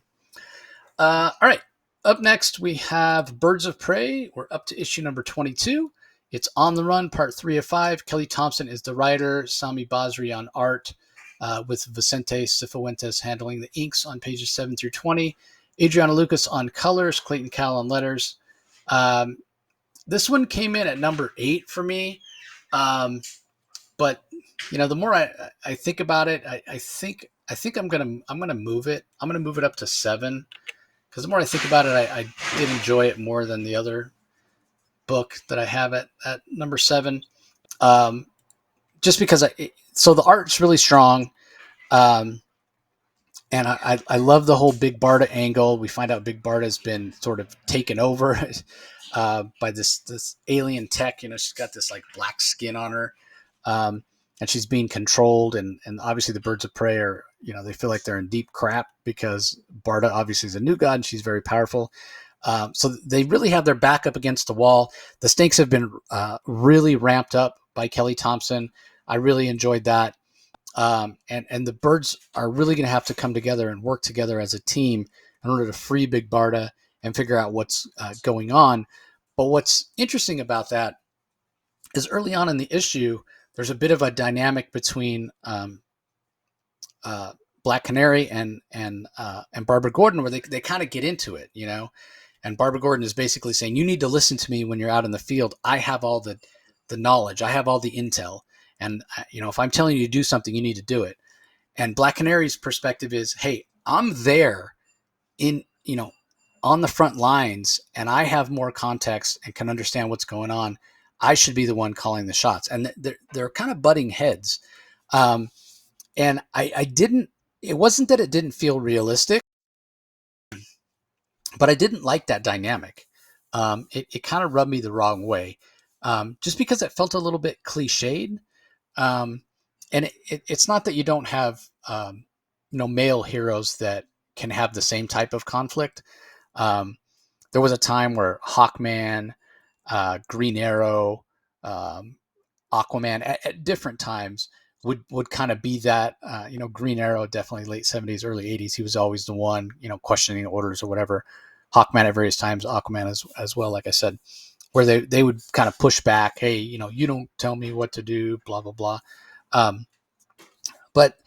All right. Up next, we have Birds of Prey. We're up to issue number 22. It's On the Run, part 3 of 5. Kelly Thompson is the writer, Sami Basri on art, with Vicente Cifuentes handling the inks on pages 7 through 20. Adriana Lucas on colors, Clayton Cowell on letters. This one came in at number 8 for me. But the more I think about it, I think I'm gonna move it. I'm gonna move it up to 7, because the more I think about it, I did enjoy it more than the other book that I have at number 7. Just because so the art's really strong. And I love the whole Big Barda angle. We find out Big Barda has been sort of taken over by this alien tech. She's got this like black skin on her, and she's being controlled. And obviously the Birds of Prey are, they feel like they're in deep crap because Barda obviously is a new god and she's very powerful. So they really have their back up against the wall. The stakes have been really ramped up by Kelly Thompson. I really enjoyed that. And the birds are really going to have to come together and work together as a team in order to free Big Barda and figure out what's going on. But what's interesting about that is early on in the issue, there's a bit of a dynamic between Black Canary and Barbara Gordon, where they kind of get into it, And Barbara Gordon is basically saying, you need to listen to me when you're out in the field. I have all the knowledge. I have all the intel. And, if I'm telling you to do something, you need to do it. And Black Canary's perspective is, hey, I'm there on the front lines, and I have more context and can understand what's going on. I should be the one calling the shots. And they're kind of butting heads. And it wasn't that it didn't feel realistic, but I didn't like that dynamic. It kind of rubbed me the wrong way, just because it felt a little bit cliched. And it's not that you don't have, male heroes that can have the same type of conflict. There was a time where Hawkman, Green Arrow, Aquaman at different times would kind of be that. Green Arrow, definitely late 70s, early 80s. He was always the one, questioning orders or whatever. Hawkman at various times, Aquaman as well, like I said, where they would kind of push back. Hey, you don't tell me what to do, blah, blah, blah. But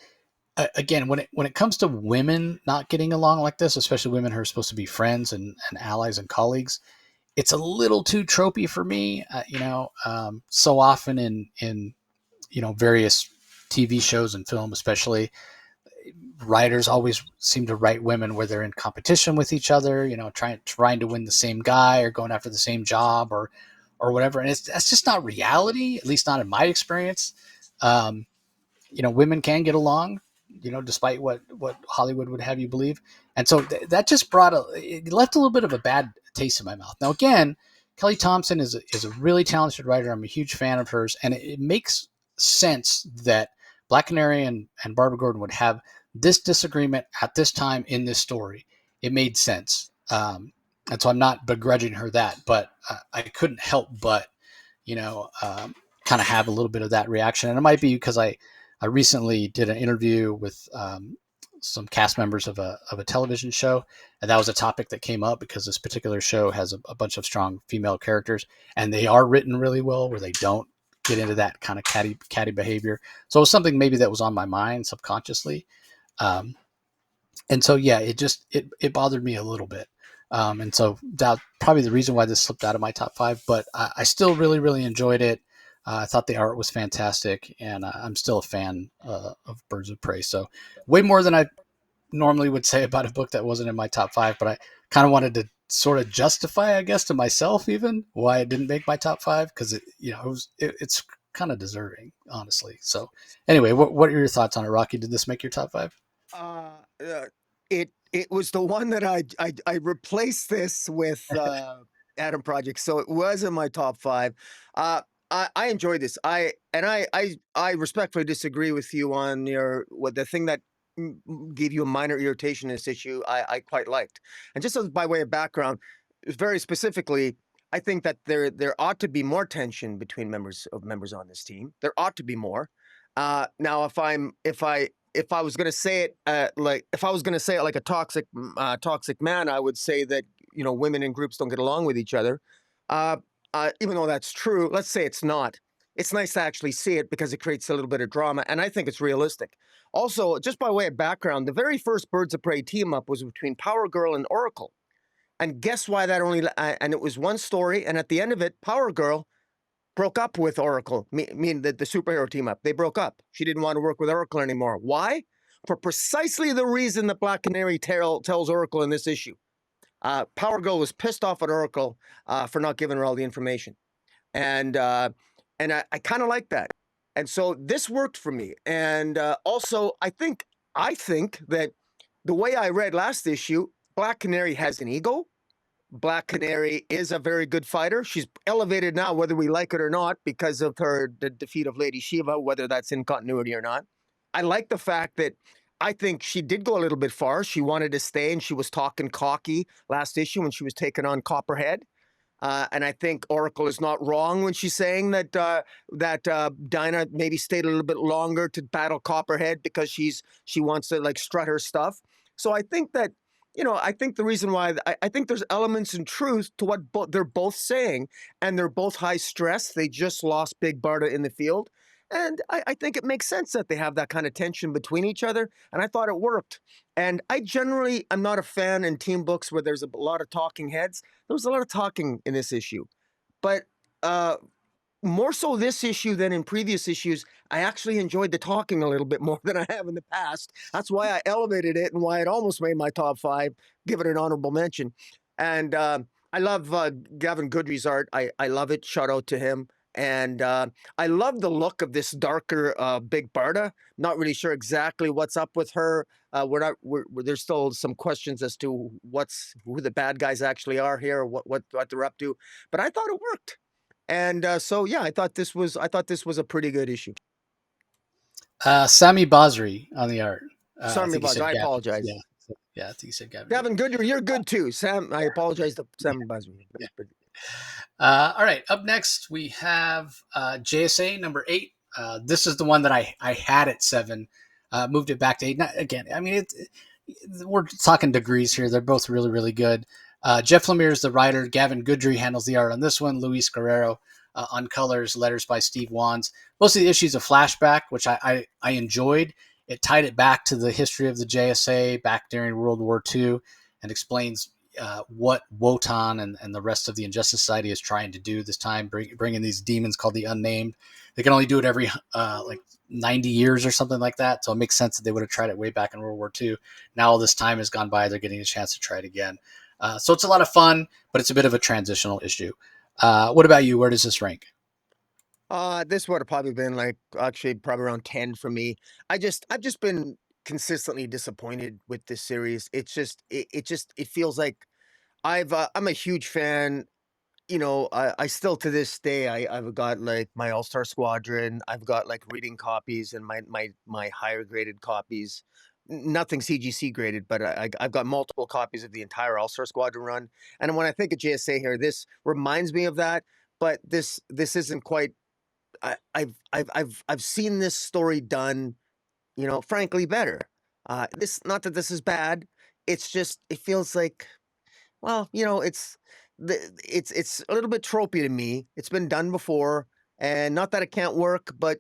again, when it comes to women not getting along like this, especially women who are supposed to be friends and allies and colleagues, it's a little too tropey for me. So often in various TV shows and film, especially, writers always seem to write women where they're in competition with each other, trying to win the same guy or going after the same job or whatever. And that's just not reality, at least not in my experience. Women can get along, despite what Hollywood would have you believe. And so that just it left a little bit of a bad taste in my mouth. Now, again, Kelly Thompson is a really talented writer. I'm a huge fan of hers. And it makes sense that Black Canary and Barbara Gordon would have this disagreement at this time in this story. It made sense. And so I'm not begrudging her that, but I couldn't help but, kind of have a little bit of that reaction. And it might be because I recently did an interview with some cast members of a television show, and that was a topic that came up because this particular show has a bunch of strong female characters, and they are written really well, where they don't get into that kind of catty behavior. So it was something maybe that was on my mind subconsciously. And so yeah, it bothered me a little bit. And so that probably the reason why this slipped out of my top five. But I still really enjoyed it. I thought the art was fantastic, and I'm still a fan of Birds of Prey. So way more than I normally would say about a book that wasn't in my top five. But I kind of wanted to sort of justify, I guess, to myself even why it didn't make my top five, because it's kind of deserving, honestly. So anyway, what are your thoughts on it, Rocky? Did this make your top five? Uh, uh, it was the one that I replaced this with Adam Project, so it was in my top five. Uh, I enjoyed this. I respectfully disagree with you on your what the thing that gave you a minor irritation in this issue. I quite liked, and just as by way of background, very specifically. I think that there ought to be more tension between members on this team. There ought to be more. Now, if I was going to say it if I was going to say it like a toxic man, I would say that women in groups don't get along with each other. Uh, Even though that's true, let's say it's not. It's nice to actually see it because it creates a little bit of drama, and I think it's realistic. Also, just by way of background, the very first Birds of Prey team up was between Power Girl and Oracle, and guess why that only and it was one story, and at the end of it, Power Girl broke up with Oracle, mean the superhero team up. They broke up. She didn't want to work with Oracle anymore. Why? For precisely the reason that Black Canary tells Oracle in this issue. Power Girl was pissed off at Oracle for not giving her all the information, and I kind of like that. And so this worked for me. And also, I think that the way I read last issue, Black Canary has an ego. Black Canary is a very good fighter. She's elevated now, whether we like it or not, because of the defeat of Lady Shiva, whether that's in continuity or not. I like the fact that I think she did go a little bit far. She wanted to stay, and she was talking cocky last issue when she was taking on Copperhead. And I think Oracle is not wrong when she's saying that Dinah maybe stayed a little bit longer to battle Copperhead because she wants to like strut her stuff. So I think that I think the reason why I think there's elements in truth to what they're both saying, and they're both high stress. They just lost Big Barda in the field, and I think it makes sense that they have that kind of tension between each other. And I thought it worked. And I generally am not a fan in team books where there's a lot of talking heads. There was a lot of talking in this issue, but uh, more so this issue than in previous issues. I actually enjoyed the talking a little bit more than I have in the past. That's why I elevated it and why it almost made my top five. Give it an honorable mention. And I love Gavin Goodry's art. I love it. Shout out to him. And I love the look of this darker Big Barda. Not really sure exactly what's up with her. We're not. There's still some questions as to who the bad guys actually are here, or what they're up to. But I thought it worked. And so yeah, I thought this was a pretty good issue. Sami Basri on the art. I Sorry think you about that. said I Gavin. Yeah, apologize. yeah, I think you said Gavin. Gavin Good, you're good too. Sam, I apologize to Sam Busby. Yeah. All right. Up next, we have JSA number 8. This is the one that I had at 7. Moved it back to 8. Not, again, I mean, we're talking degrees here. They're both really good. Jeff Lemire is the writer. Gavin Goodry handles the art on this one. Luis Guerrero on colors. Letters by Steve Wands. Most of the issues a flashback, which I enjoyed. It tied it back to the history of the JSA back during World War II and explains what Wotan and the rest of the Injustice Society is trying to do this time, bringing these demons called the Unnamed. They can only do it every like 90 years or something like that. So it makes sense that they would have tried it way back in World War II. Now all this time has gone by. They're getting a chance to try it again. So it's a lot of fun, but it's a bit of a transitional issue. What about you? Where does this rank? This would have probably been like actually probably around 10 for me. I've just been consistently disappointed with this series. It feels like I'm a huge fan. I still to this day I've got like my All-Star Squadron. I've got like reading copies and my higher graded copies. Nothing CGC graded, but I've got multiple copies of the entire All-Star Squadron run. And when I think of JSA here, this reminds me of that. But this isn't quite. I've seen this story done, frankly better. This not that this is bad. It's just it feels like well, it's a little bit tropey to me. It's been done before. And not that it can't work, but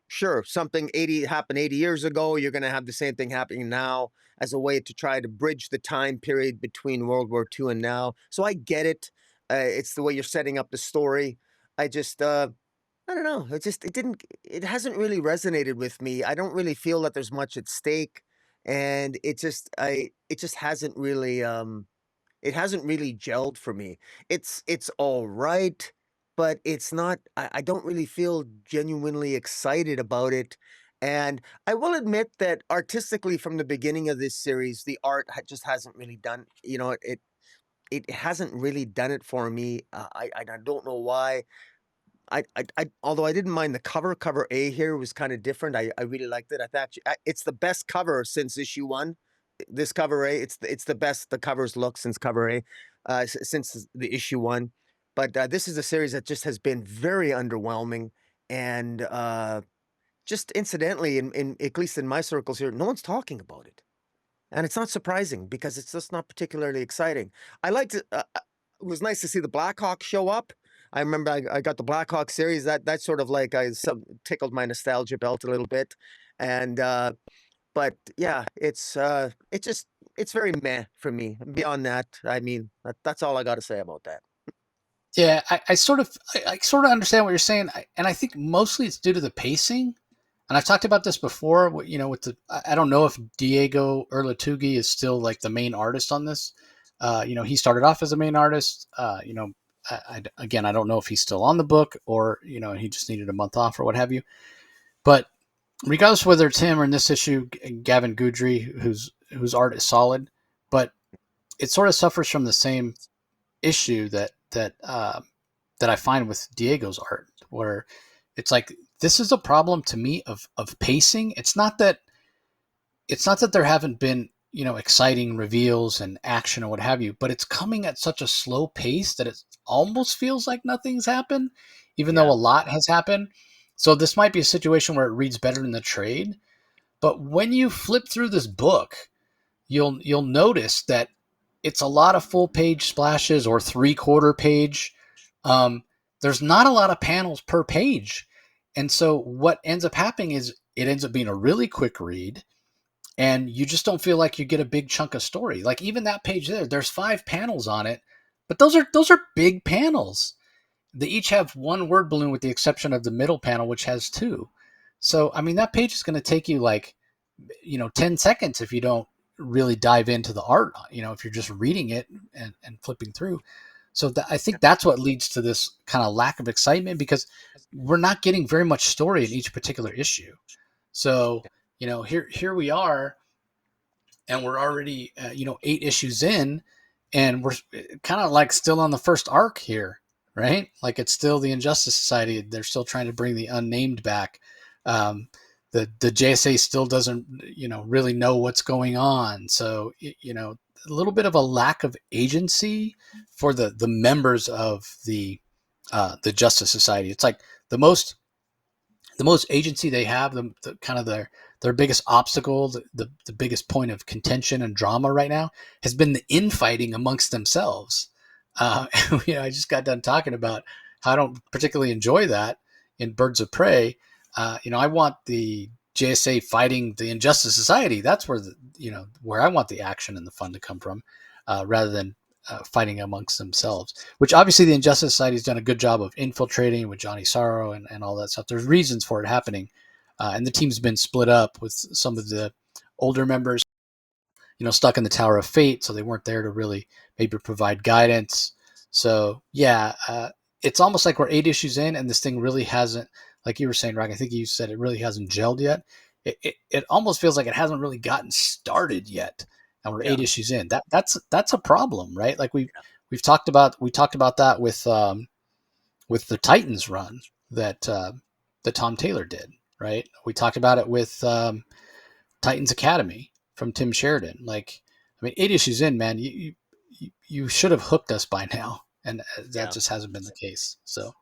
sure, something 80 happened 80 years ago, you're going to have the same thing happening now as a way to try to bridge the time period between World War II and now. So I get it. It's the way you're setting up the story. I just I don't know. It hasn't really resonated with me. I don't really feel that there's much at stake, and it just hasn't really gelled for me. It's all right, but it's not. I don't really feel genuinely excited about it. And I will admit that artistically, from the beginning of this series, the art just hasn't really done. It hasn't really done it for me. I don't know why. Although I didn't mind the cover. Cover A here was kind of different. I really liked it. I thought it's the best cover since issue one. This cover A, it's the best the covers look since cover A, since the issue one. But this is a series that just has been very underwhelming, and just incidentally, in at least in my circles here, no one's talking about it. And it's not surprising because it's just not particularly exciting. I liked it. It was nice to see the Blackhawks show up. I remember I got the Blackhawk series. That sort of like tickled my nostalgia belt a little bit. And but yeah, it's very meh for me. Beyond that, I mean, that's all I got to say about that. Yeah, I sort of understand what you're saying, and I think mostly it's due to the pacing. And I've talked about this before. With the I don't know if Diego Erlatugi is still like the main artist on this. He started off as a main artist. Again, I don't know if he's still on the book or he just needed a month off or what have you. But regardless of whether it's him or in this issue, Gavin Goudry, whose art is solid, but it sort of suffers from the same issue that I find with Diego's art, where it's like this is a problem to me of pacing. It's not that there haven't been exciting reveals and action or what have you, but it's coming at such a slow pace that it almost feels like nothing's happened, even though Yeah, a lot has happened. So this might be a situation where it reads better in the trade, but when you flip through this book, you'll notice that it's a lot of full page splashes or 3/4 page. Um, there's not a lot of panels per page, and so what ends up happening is it ends up being a really quick read, and you just don't feel like you get a big chunk of story. Like even that page there's 5 panels on it, but those are big panels. They each have one word balloon with the exception of the middle panel, which has two. So I mean that page is going to take you like 10 seconds if you don't really dive into the art, if you're just reading it and flipping through. So I think that's what leads to this kind of lack of excitement because we're not getting very much story in each particular issue. So, here we are and we're already, 8 issues in and we're kind of like still on the first arc here, right? Like it's still the Injustice Society. They're still trying to bring the unnamed back. Um, the JSA still doesn't, really know what's going on. So, a little bit of a lack of agency for the members of the Justice Society. It's like the most agency they have, the kind of their biggest obstacle, the biggest point of contention and drama right now has been the infighting amongst themselves. I just got done talking about how I don't particularly enjoy that in Birds of Prey. I want the JSA fighting the Injustice Society. That's where I want the action and the fun to come from, rather than fighting amongst themselves. Which obviously the Injustice Society has done a good job of infiltrating with Johnny Sorrow and all that stuff. There's reasons for it happening, and the team's been split up with some of the older members, stuck in the Tower of Fate, so they weren't there to really maybe provide guidance. So yeah, it's almost like we're 8 issues in, and this thing really hasn't, like you were saying, Rock. I think you said it really hasn't gelled yet. It almost feels like it hasn't really gotten started yet, and we're yeah, 8 issues in. That's a problem, right? Like we talked about that with the Titans run that Tom Taylor did, right? We talked about it with Titans Academy from Tim Sheridan. Like, I mean, 8 issues in, man, you should have hooked us by now, and that yeah, just hasn't been the case. So,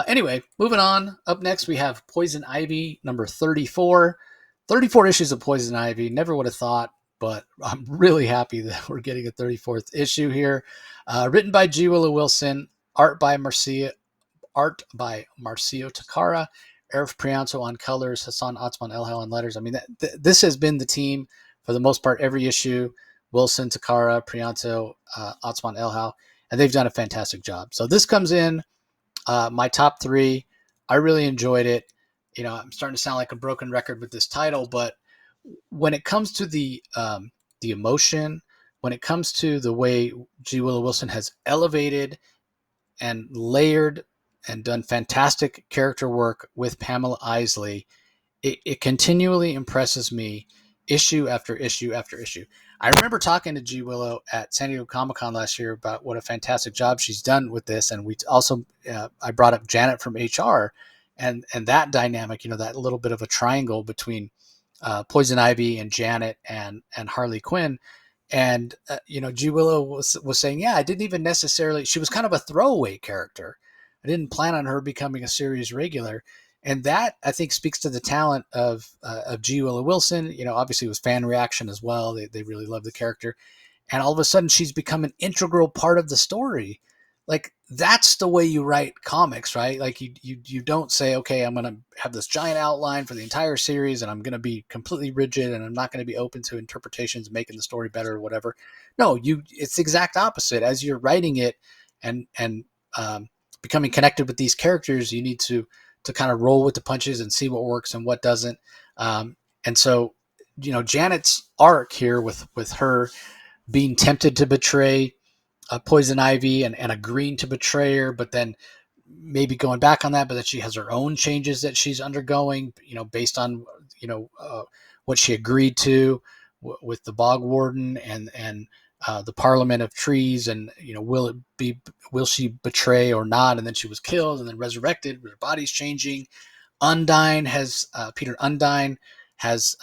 anyway, moving on. Up next, we have Poison Ivy number 34. 34 issues of Poison Ivy. Never would have thought, but I'm really happy that we're getting a 34th issue here. Written by G. Willow Wilson, art by art by Marcio Takara, Arif Prianto on colors, Hassan Otsman Elhel on letters. I mean, this has been the team for the most part every issue. Wilson, Takara, Prianto, Otsman Elhel, and they've done a fantastic job. So this comes in my top three. I really enjoyed it. I'm starting to sound like a broken record with this title, but when it comes to the emotion, when it comes to the way G. Willow Wilson has elevated and layered and done fantastic character work with Pamela Isley, it continually impresses me issue after issue after issue. I remember talking to G Willow at San Diego Comic Con last year about what a fantastic job she's done with this, and we also I brought up Janet from HR, and that dynamic, that little bit of a triangle between Poison Ivy and Janet and Harley Quinn. And G Willow was saying, yeah, I didn't even necessarily. She was kind of a throwaway character. I didn't plan on her becoming a series regular, and that I think speaks to the talent of G Willow Wilson. Obviously it was fan reaction as well. They really love the character, and all of a sudden she's become an integral part of the story. Like, that's the way you write comics, right? Like, you don't say, okay, I'm going to have this giant outline for the entire series and I'm going to be completely rigid and I'm not going to be open to interpretations, making the story better or whatever. No, it's the exact opposite. As you're writing it and becoming connected with these characters, you need to kind of roll with the punches and see what works and what doesn't. And so, Janet's arc here with her being tempted to betray Poison Ivy and agreeing to betray her, but then maybe going back on that, but that she has her own changes that she's undergoing, based on, what she agreed to with the Bog Warden and the Parliament of Trees, and will she betray or not? And then she was killed and then resurrected, her body's changing. Peter Undine has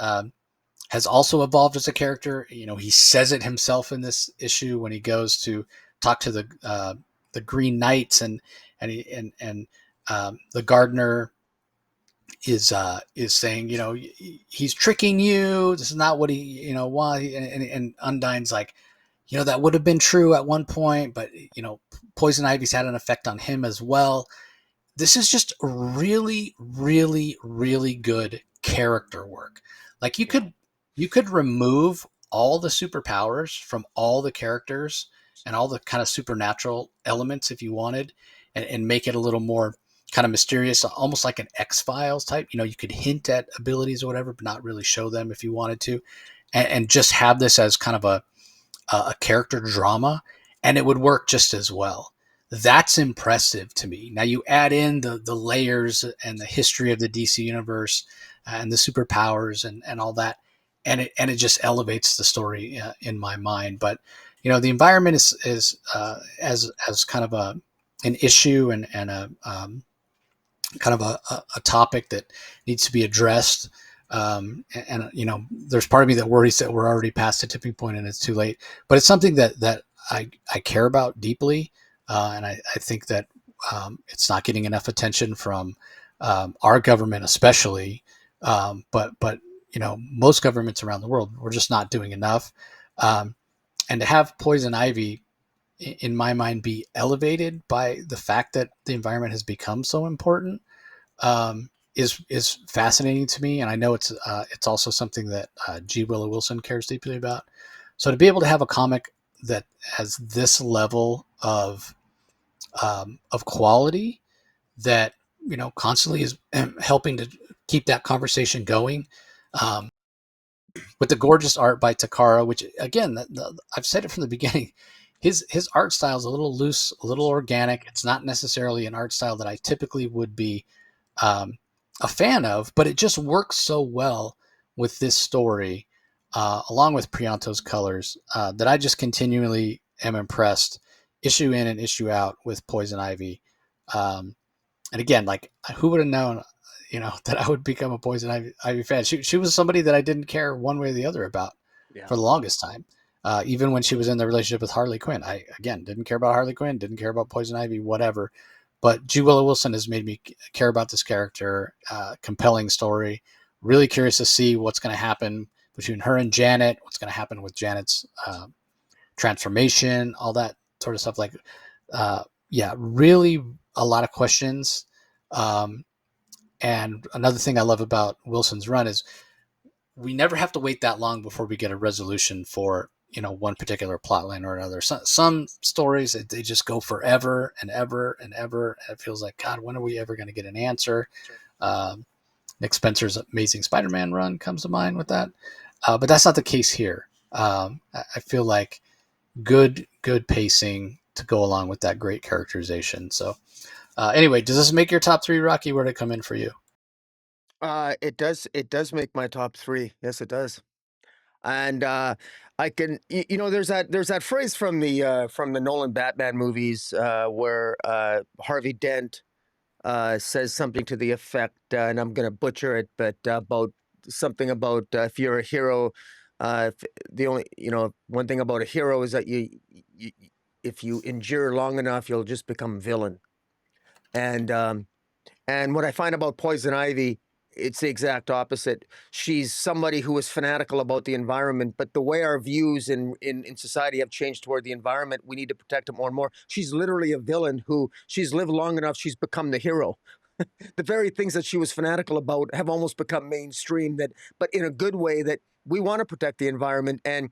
also evolved as a character. He says it himself in this issue when he goes to talk to the Green Knights, and the gardener is saying, he's tricking you. This is not what he why. And Undine's like, that would have been true at one point, but Poison Ivy's had an effect on him as well. This is just really, really, really good character work. Like, you could remove all the superpowers from all the characters and all the kind of supernatural elements if you wanted, and make it a little more kind of mysterious, almost like an X-Files type. You could hint at abilities or whatever, but not really show them if you wanted to, and just have this as kind of a character drama, and it would work just as well. That's impressive to me. Now you add in the layers and the history of the DC universe and the superpowers and all that, and it just elevates the story in my mind. But the environment is as kind of an issue and a kind of a topic that needs to be addressed. There's part of me that worries that we're already past the tipping point and it's too late. But it's something that I care about deeply, and I think that it's not getting enough attention from our government, especially. But most governments around the world, we're just not doing enough. And to have Poison Ivy, in my mind, be elevated by the fact that the environment has become so important, is fascinating to me, and I know it's also something that G. Willow Wilson cares deeply about. So to be able to have a comic that has this level of quality, that constantly is helping to keep that conversation going, um, with the gorgeous art by Takara, which again, I've said it from the beginning. His art style is a little loose, a little organic. It's not necessarily an art style that I typically would be um, a fan of, but it just works so well with this story, along with Prianto's colors, that I just continually am impressed, issue in and issue out, with Poison Ivy. Um, and again, like, who would have known, that I would become a Poison Ivy fan? She was somebody that I didn't care one way or the other about Yeah. for the longest time. Even when she was in the relationship with Harley Quinn, I, again, didn't care about Harley Quinn, didn't care about Poison Ivy, whatever. But G. Willow Wilson has made me care about this character. Compelling story. Really curious to see what's going to happen between her and Janet. What's going to happen with Janet's transformation, all that sort of stuff. Like, yeah, really, a lot of questions. Um, and another thing I love about Wilson's run is we never have to wait that long before we get a resolution for one particular plot line or another. Some stories they just go forever and ever and ever. It feels like, God, when are we ever going to get an answer? Um, Nick Spencer's Amazing Spider-Man run comes to mind with that, but that's not the case here. I feel like good pacing to go along with that great characterization. So anyway, does this make your top three, Rocky? Where'd it come in for you? It does make my top 3. Yes, it does. And, I can there's that phrase from the Nolan Batman movies, where, Harvey Dent, says something to the effect, and I'm gonna butcher it, but, about something about, if you're a hero, if the only one thing about a hero is that you if you endure long enough, you'll just become villain. And, and what I find about Poison Ivy, it's the exact opposite. She's somebody who is fanatical about the environment, but the way our views in society have changed toward the environment, we need to protect it more and more. She's literally a villain who she's lived long enough, she's become the hero. The very things that she was fanatical about have almost become mainstream, that but in a good way, that we want to protect the environment. And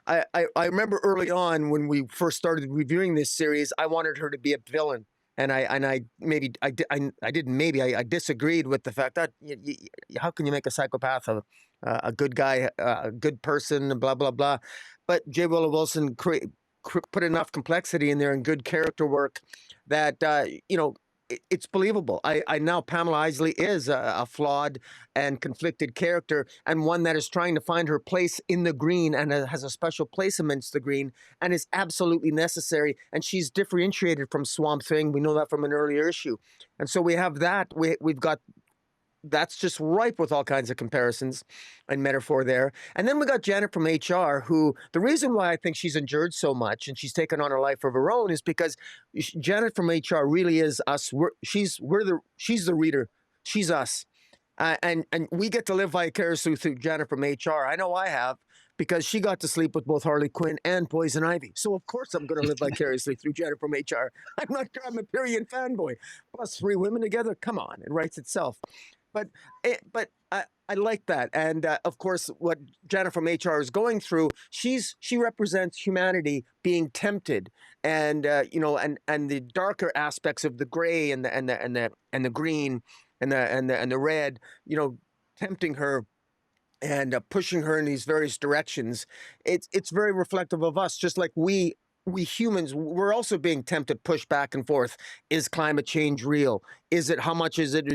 I remember early on when we first started reviewing this series, I wanted her to be a villain. And I maybe I didn't maybe I disagreed with the fact that how can you make a psychopath a good guy, a good person, and blah blah blah. But J. Willow Wilson put enough complexity in there and good character work that it's believable. I now Pamela Isley is a flawed and conflicted character, and one that is trying to find her place in the green, and has a special place amidst the green, and is absolutely necessary. And she's differentiated from Swamp Thing. We know that from an earlier issue, and so we have that. We've got that's just ripe with all kinds of comparisons and metaphor there. And then we got Janet from HR, who the reason why I think she's endured so much and she's taken on a life of her own is because Janet from HR really is us. She's the reader. She's us. And we get to live vicariously through Janet from HR. I know I have, because she got to sleep with both Harley Quinn and Poison Ivy. So of course I'm going to live vicariously through Janet from HR. I'm a Period fanboy. Plus 3 women together. Come on, it writes itself. But I like that. And of course, what Janet from HR is going through, she represents humanity being tempted, and and the darker aspects of the gray and the green and the red, tempting her and pushing her in these various directions. It's very reflective of us, just like we humans, we're also being tempted, pushed back and forth. Is climate change real? Is it? How much is it?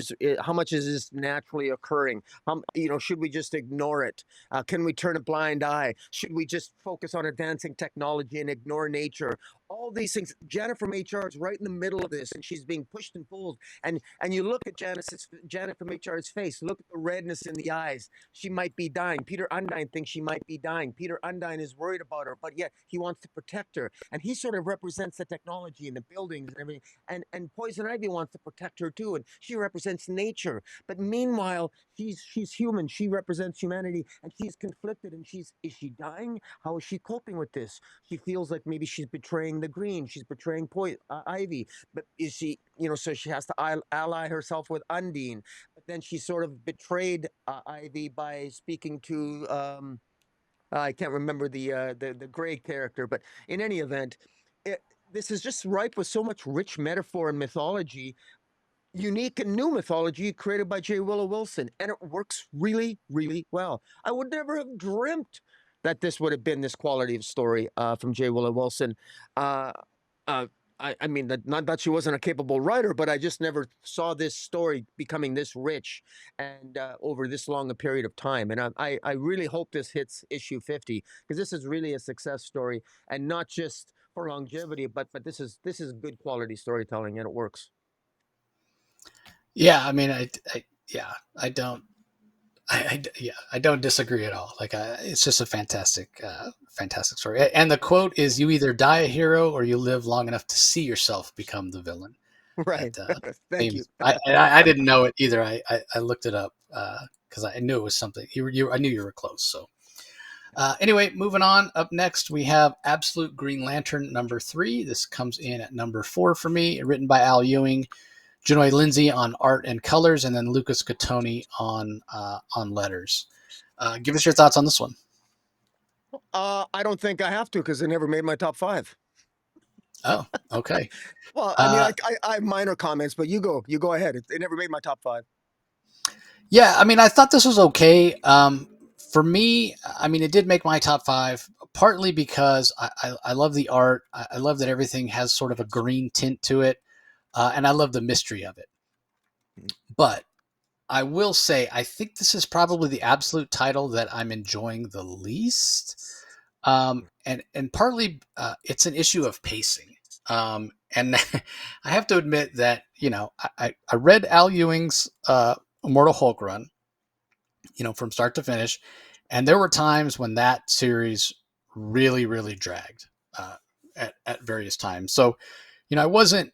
How much is this naturally occurring? Should we just ignore it? Can we turn a blind eye? Should we just focus on advancing technology and ignore nature? All these things. Janet from HR is right in the middle of this, and she's being pushed and pulled. And you look at Janet from HR's face. Look at the redness in the eyes. She might be dying. Peter Undine thinks she might be dying. Peter Undine is worried about her, but yet he wants to protect her. And he sort of represents the technology and the buildings and everything. And Poison Ivy wants to protect her too, and she represents nature. But meanwhile, she's human. She represents humanity, and she's conflicted. And is she dying? How is she coping with this? She feels like maybe she's betraying the green. She's betraying Ivy. But is she? So she has to ally herself with Undine. But then she sort of betrayed Ivy by speaking to I can't remember the gray character, but in any event, it, this is just ripe with so much rich metaphor and mythology, unique and new mythology created by J. Willow Wilson, and it works really, really well. I would never have dreamt that this would have been this quality of story from J. Willow Wilson. Uh, uh, I mean, not that she wasn't a capable writer, but I just never saw this story becoming this rich and over this long a period of time. And I really hope this hits issue 50, because this is really a success story, and not just for longevity, but this is good quality storytelling, and it works. Yeah, I mean, yeah, I don't, yeah, I don't disagree at all. Like, it's just a fantastic story. And the quote is, "You either die a hero or you live long enough to see yourself become the villain." That Right. Thank you. seems. I didn't know it either. I looked it up because I knew it was something. I knew you were close. So Anyway, moving on. Up next, we have Absolute Green Lantern #3. This comes in at #4 for me. Written by Al Ewing, Genoy Lindsay on art and colors, and then Lucas Catoni on letters. Give us your thoughts on this one. I don't think I have to because it never made my top five. Oh, okay. Well, I mean, Uh, I have minor comments, but you go ahead. It never made my top five. yeah, I mean, I thought this was okay. For me, I mean, it did make my top five, partly because I love the art. I love that everything has sort of a green tint to it, and I love the mystery of it. But I will say, I think this is probably the absolute title that I'm enjoying the least. And partly it's an issue of pacing. And I have to admit that, I read Al Ewing's Immortal Hulk run, from start to finish. And there were times when that series really, really dragged at various times. So, I wasn't,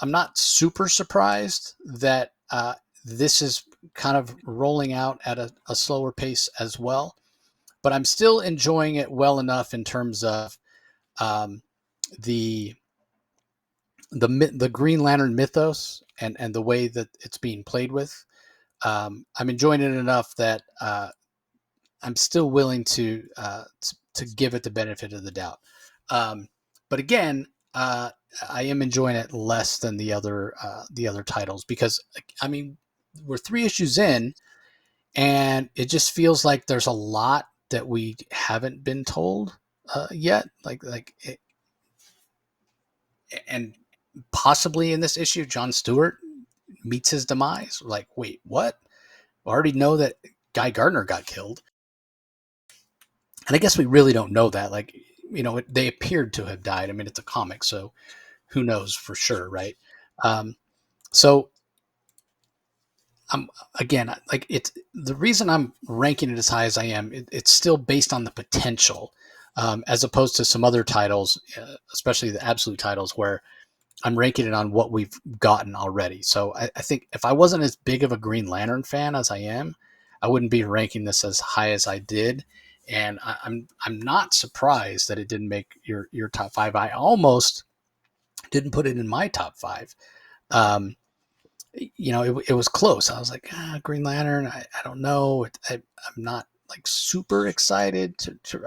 I'm not super surprised that this is kind of rolling out at a slower pace as well. But I'm still enjoying it well enough in terms of um, the the Green Lantern mythos and the way that it's being played with. I'm enjoying it enough that I'm still willing to give it the benefit of the doubt. Um, but again, I am enjoying it less than the other titles because I mean we're 3 issues in, and it just feels like there's a lot that we haven't been told yet. And possibly in this issue, John Stewart meets his demise. Like, wait, what? I already know that Guy Gardner got killed. And I guess we really don't know that. Like, they appeared to have died. I mean, it's a comic, so who knows for sure, right? Um, so I'm again like it's the reason I'm ranking it as high as I am. It's still based on the potential, as opposed to some other titles, especially the absolute titles, where I'm ranking it on what we've gotten already. So I think if I wasn't as big of a Green Lantern fan as I am, I wouldn't be ranking this as high as I did. And I'm not surprised that it didn't make your top five. I almost didn't put it in my top five. Um, it was close. I was like, Green Lantern. I don't know. I'm not like super excited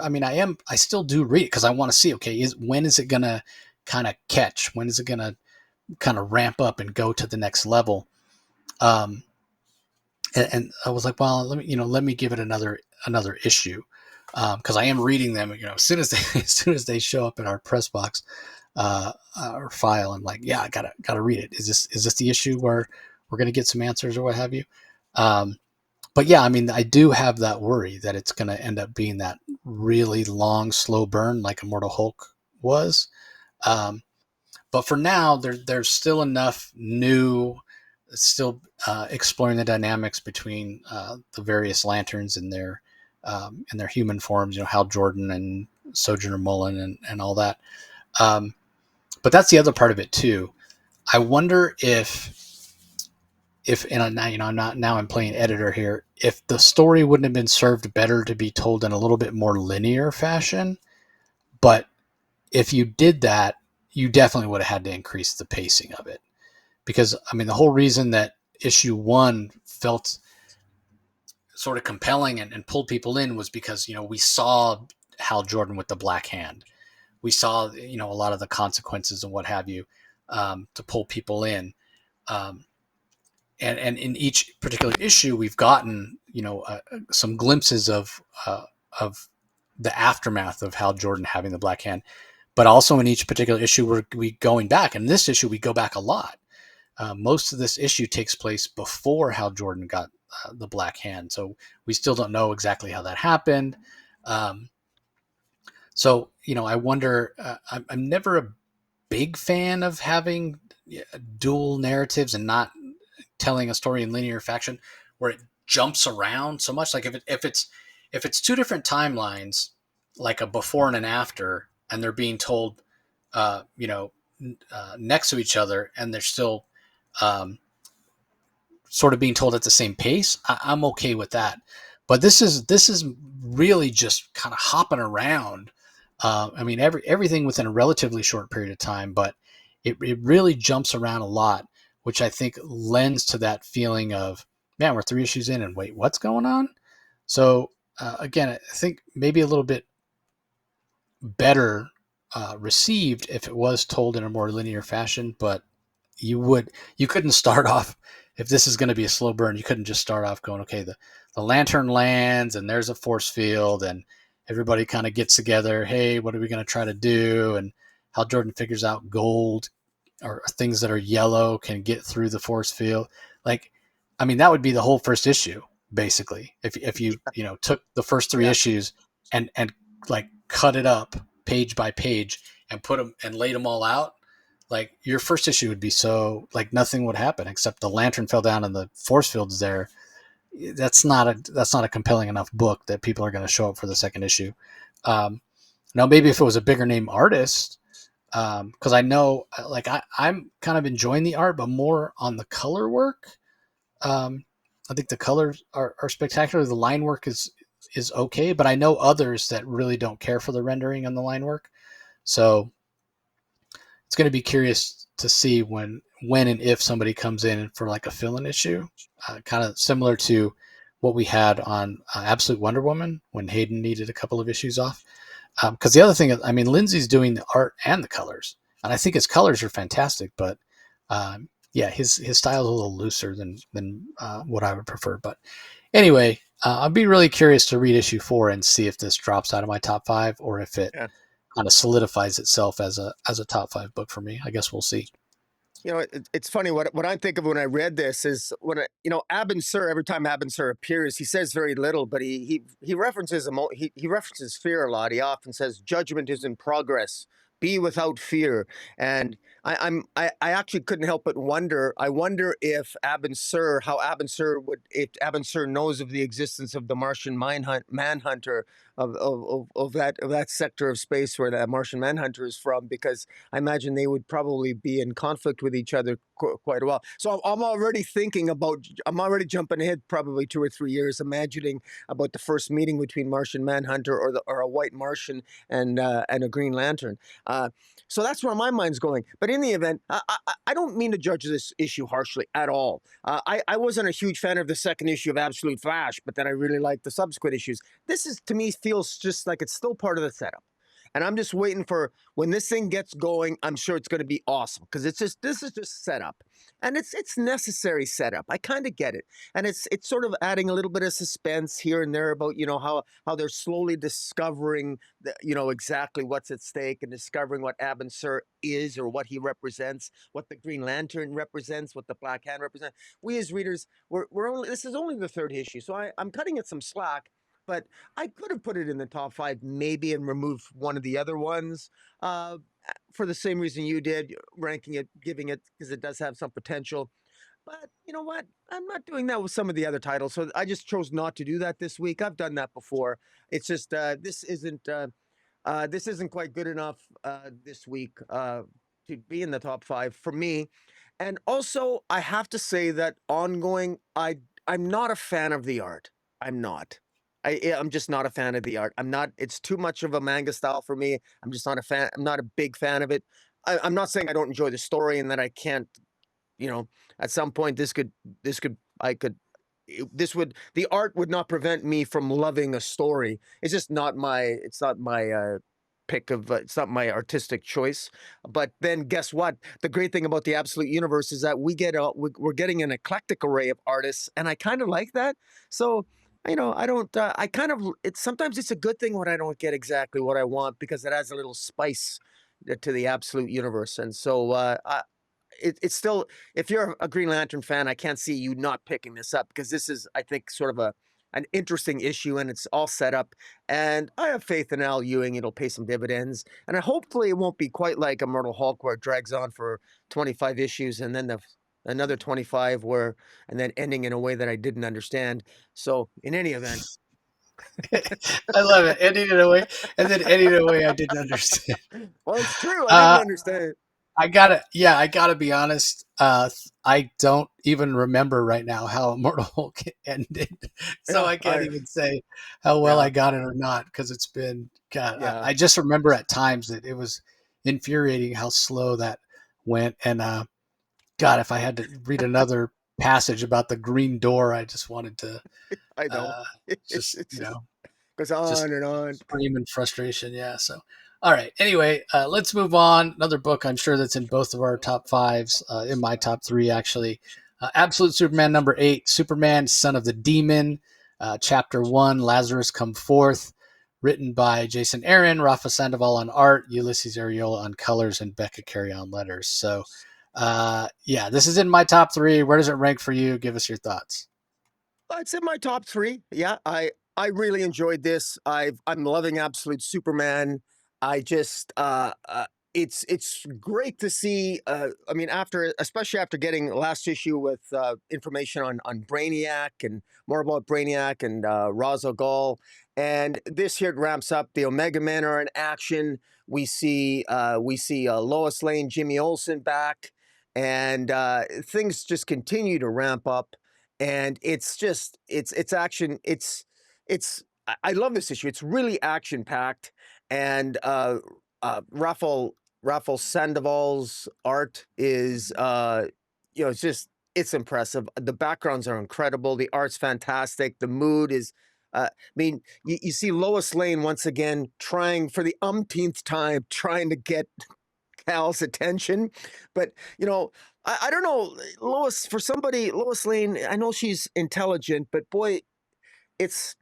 I mean, I still do read it because I want to see, okay, when is it going to kind of catch? When is it going to kind of ramp up and go to the next level? Um, and I was like, well, let me give it another issue. Cause I am reading them, as soon as as soon as they show up in our press box, or file. I'm like, yeah, I gotta read it. Is this the issue where we're gonna get some answers or what have you? Um, but yeah, I mean, I do have that worry that it's gonna end up being that really long, slow burn like Immortal Hulk was. Um, but for now, there's still enough new, still exploring the dynamics between the various lanterns and their human forms. Hal Jordan and Sojourner Mullen and all that. Um, but that's the other part of it too. I wonder if and now I'm not now I'm playing editor here. If the story wouldn't have been served better to be told in a little bit more linear fashion, but if you did that, you definitely would have had to increase the pacing of it because I mean the whole reason that issue one felt sort of compelling and pulled people in was because we saw Hal Jordan with the black hand. We saw a lot of the consequences and what have you, to pull people in. Um, and in each particular issue, we've gotten some glimpses of the aftermath of Hal Jordan having the black hand. But also in each particular issue, we going back. In this issue, we go back a lot. Most of this issue takes place before Hal Jordan got the black hand, so we still don't know exactly how that happened. Um, so I wonder. I'm never a big fan of having dual narratives and not telling a story in linear fashion where it jumps around so much. Like if it's two different timelines, like a before and an after, and they're being told, uh, you know, next to each other, and they're still um, sort of being told at the same pace, I'm okay with that. But this is really just kind of hopping around. I mean, everything within a relatively short period of time, but it really jumps around a lot, which I think lends to that feeling of, man, we're 3 issues in, and wait, what's going on? So again, I think maybe a little bit better received if it was told in a more linear fashion, but you couldn't start off, if this is going to be a slow burn, you couldn't just start off going, okay, the lantern lands and there's a force field and everybody kind of gets together, hey, what are we going to try to do, and how Jordan figures out gold or things that are yellow can get through the force field. Like, I mean, that would be the whole first issue basically, if you took the first three Yeah. issues and like cut it up page by page and put them and laid them all out. Like, your first issue would be so, like, nothing would happen except the lantern fell down and the force field's there. That's not a compelling enough book that people are going to show up for the second issue. Now maybe if it was a bigger name artist, because I know, like, I'm kind of enjoying the art, but more on the color work. Um, I think the colors are spectacular. The line work is okay, but I know others that really don't care for the rendering and the line work. So it's going to be curious to see when and if somebody comes in for like a fill-in issue, kind of similar to what we had on Absolute Wonder Woman when Hayden needed a couple of issues off. Because the other thing is, I mean, Lindsay's doing the art and the colors, and I think his colors are fantastic. But yeah, his style is a little looser than what I would prefer. But anyway, I'd be really curious to read issue 4 and see if this drops out of my top 5 or if it Yeah. kind of solidifies itself as a top 5 book for me. I guess we'll see. It's funny what I think of when I read this is when Abin Sur. Every time Abin Sur appears, he says very little, but he references he references fear a lot. He often says, "Judgment is in progress. Be without fear." And I actually couldn't help but wonder. I wonder if Abin Sur, how Abin Sur would, if Abin Sur knows of the existence of the Martian Manhunter of that sector of space where that Martian Manhunter is from, because I imagine they would probably be in conflict with each other quite a while. So I'm already thinking about, I'm already jumping ahead probably 2 or 3 years, imagining about the first meeting between Martian Manhunter or a White Martian and a Green Lantern. So that's where my mind's going. But in the event, I don't mean to judge this issue harshly at all. I wasn't a huge fan of the second issue of Absolute Flash, but then I really liked the subsequent issues. This is, to me, feels just like it's still part of the setup. And I'm just waiting for when this thing gets going. I'm sure it's going to be awesome because this is just setup, and it's necessary setup. I kind of get it, and it's sort of adding a little bit of suspense here and there about how they're slowly discovering exactly what's at stake and discovering what Abin Sur is or what he represents, what the Green Lantern represents, what the Black Hand represents. We as readers, we're only, this is only the third issue, so I'm cutting it some slack. But I could have put it in the top 5 maybe and removed one of the other ones uh, for the same reason you did, ranking it, giving it, because it does have some potential. But you know what? I'm not doing that with some of the other titles, so I just chose not to do that this week. I've done that before. It's just this isn't quite good enough this week to be in the top 5 for me. And also, I have to say that ongoing, I'm not a fan of the art. I'm not. I'm just not a fan of the art. I'm not. It's too much of a manga style for me. I'm just not a fan. I'm not a big fan of it. I'm not saying I don't enjoy the story and that I can't. At some point, this could, I could, this would, the art would not prevent me from loving a story. It's just not my. It's not my pick of. It's not my artistic choice. But then, guess what? The great thing about the Absolute Universe is that we're getting an eclectic array of artists, and I kind of like that. So I don't. I kind of. It's sometimes it's a good thing when I don't get exactly what I want because it adds a little spice to the Absolute Universe, and so it's still, if you're a Green Lantern fan, I can't see you not picking this up because this is, I think, sort of an interesting issue and it's all set up. And I have faith in Al Ewing; it'll pay some dividends. And hopefully, it won't be quite like Immortal Hulk where it drags on for 25 issues and then another 25 where and then ending in a way that I didn't understand. So, in any event, I love it. Ending it away and then ending it away I didn't understand. well, it's true. I didn't Uh, understand. I gotta be honest. I don't even remember right now how Immortal Hulk ended, so Yeah, I can't even say how well I yeah, got it or not because it's been God. yeah. I just remember at times that it was infuriating how slow that went, and God, if I had to read another passage about the Green Door, I just wanted to I know. uh, It's just just goes just on and on. scream in frustration. Yeah. So, all right. Anyway, let's move on. Another book I'm sure that's in both of our top fives, in my top three, actually. Absolute Superman #8, Superman, Son of the Demon, Chapter 1, Lazarus Come Forth, written by Jason Aaron, Rafa Sandoval on art, Ulysses Ariola on colors, and Becca Carey on letters. So, yeah, this is in my top three. Where does it rank for you? Give us your thoughts. It's in my top three. Yeah, I really enjoyed this. I'm loving Absolute Superman. I just it's great to see. I mean, after especially after getting last issue with information on Brainiac and more about Brainiac and Ra's al Ghul, and this here it ramps up. The Omega Men are in action. We see Lois Lane, Jimmy Olsen back, and things just continue to ramp up, and it's just it's action. I love this issue. It's really action packed, and Rafael Sandoval's art is it's just it's impressive. The backgrounds are incredible. The art's fantastic. The mood is. I mean, you see Lois Lane once again trying for the umpteenth time, trying to get Cal's attention. But I don't know, Lois. For somebody, Lois Lane. I know she's intelligent, but boy, it's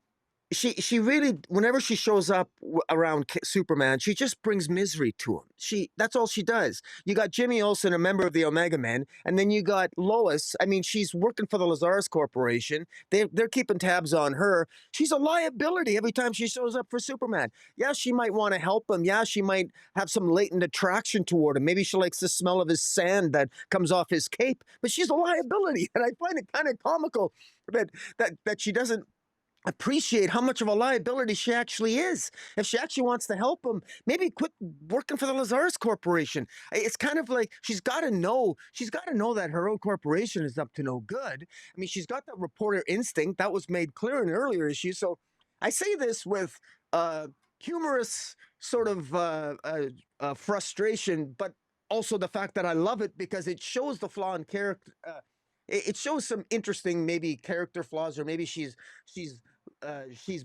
she really, whenever she shows up around Superman, she just brings misery to him. That's all she does. You got Jimmy Olsen, a member of the Omega Men, and then you got Lois. I mean, she's working for the Lazarus Corporation. They're keeping tabs on her. She's a liability every time she shows up for Superman. Yeah, she might want to help him. Yeah, she might have some latent attraction toward him. Maybe she likes the smell of his sand that comes off his cape. But she's a liability, and I find it kind of comical that she doesn't appreciate how much of a liability she actually is. If she actually wants to help him, maybe quit working for the Lazarus Corporation. It's kind of like she's got to know that her own corporation is up to no good. I mean, she's got that reporter instinct that was made clear in an earlier issue. So I say this with humorous sort of frustration, but also the fact that I love it because it shows the flaw in character. It shows some interesting maybe character flaws, or maybe she's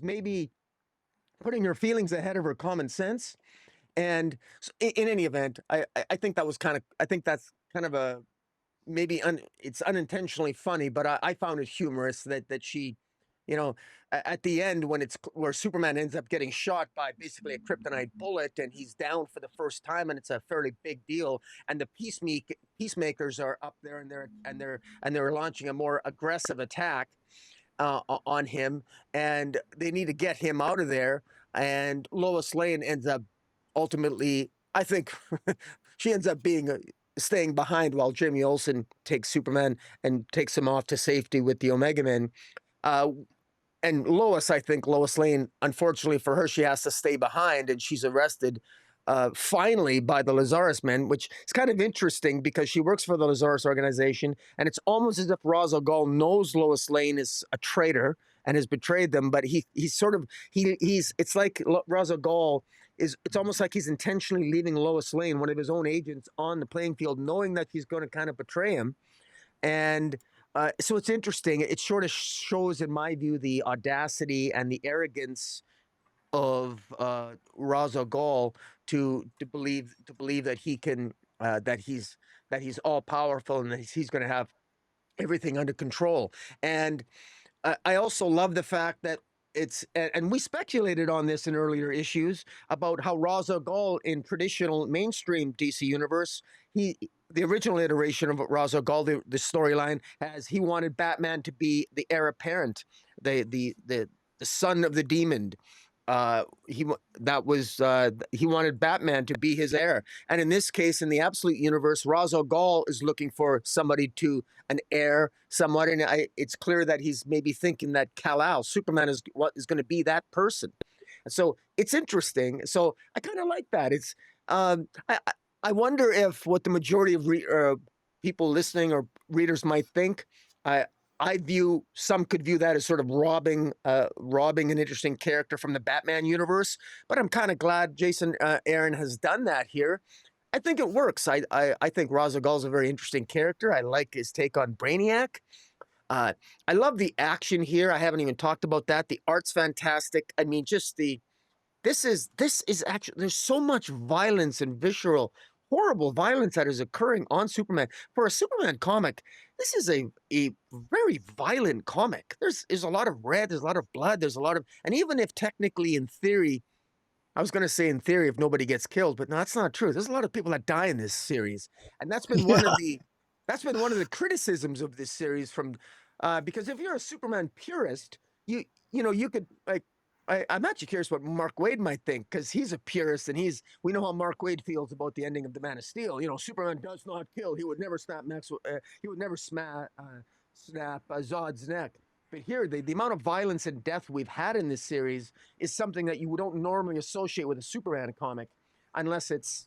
maybe putting her feelings ahead of her common sense. And in any event, I think that was kind of I think that's kind of a maybe it's unintentionally funny, but I found it humorous that she, you know, at the end when it's where Superman ends up getting shot by basically a kryptonite bullet and he's down for the first time and it's a fairly big deal, and the peacemakers are up there and they're launching a more aggressive attack on him, and they need to get him out of there. And Lois Lane ends up ultimately, I think, she ends up being staying behind while Jimmy Olsen takes Superman and takes him off to safety with the Omega Men. Uh, and Lois, I think Lois Lane, unfortunately for her, she has to stay behind and she's arrested finally by the Lazarus men, which is kind of interesting because she works for the Lazarus organization, and it's almost as if Ra's al Ghul knows Lois Lane is a traitor and has betrayed them, but he's sort of he's it's like Ra's al Ghul is, it's almost like he's intentionally leaving Lois Lane, one of his own agents, on the playing field, knowing that she's going to kind of betray him. And so it's interesting. It sort of shows, in my view, the audacity and the arrogance of Ra's al Ghul to believe that he can that he's all powerful and that he's going to have everything under control. And I also love the fact that and we speculated on this in earlier issues about how Ra's al Ghul in traditional mainstream DC universe, the original iteration of Ra's al Ghul, the storyline has he wanted Batman to be the heir apparent, the son of the demon. He that was he wanted Batman to be his heir, and in this case, in the Absolute universe, Ra's al Ghul is looking for somebody to an heir, somewhat, and it's clear that he's maybe thinking that Kal-El, Superman, is what is going to be that person. So it's interesting. So I kind of like that. It's I wonder if what the majority of people listening or readers might think. I I view some could view that as sort of robbing an interesting character from the Batman universe. But I'm kind of glad Jason Aaron has done that here. I think it works. I think Ra's al Ghul's a very interesting character. I like his take on Brainiac. Uh, I love the action here. I haven't even talked about that. The art's fantastic. I mean, just the this is actually there's so much violence and visceral, horrible violence that is occurring on Superman. For a Superman comic, this is a very violent comic. There's a lot of red, there's a lot of blood, there's a lot of, and even if technically in theory, I was gonna say in theory if nobody gets killed, but no, that's not true. There's a lot of people that die in this series. And Yeah. that's been one of the criticisms of this series from because if you're a Superman purist, you you know, you could like I'm actually curious what Mark Waid might think because he's a purist and we know how Mark Waid feels about the ending of the Man of Steel. You know, Superman does not kill. He would never he would never snap Zod's neck. But here, the amount of violence and death we've had in this series is something that you don't normally associate with a Superman comic, unless it's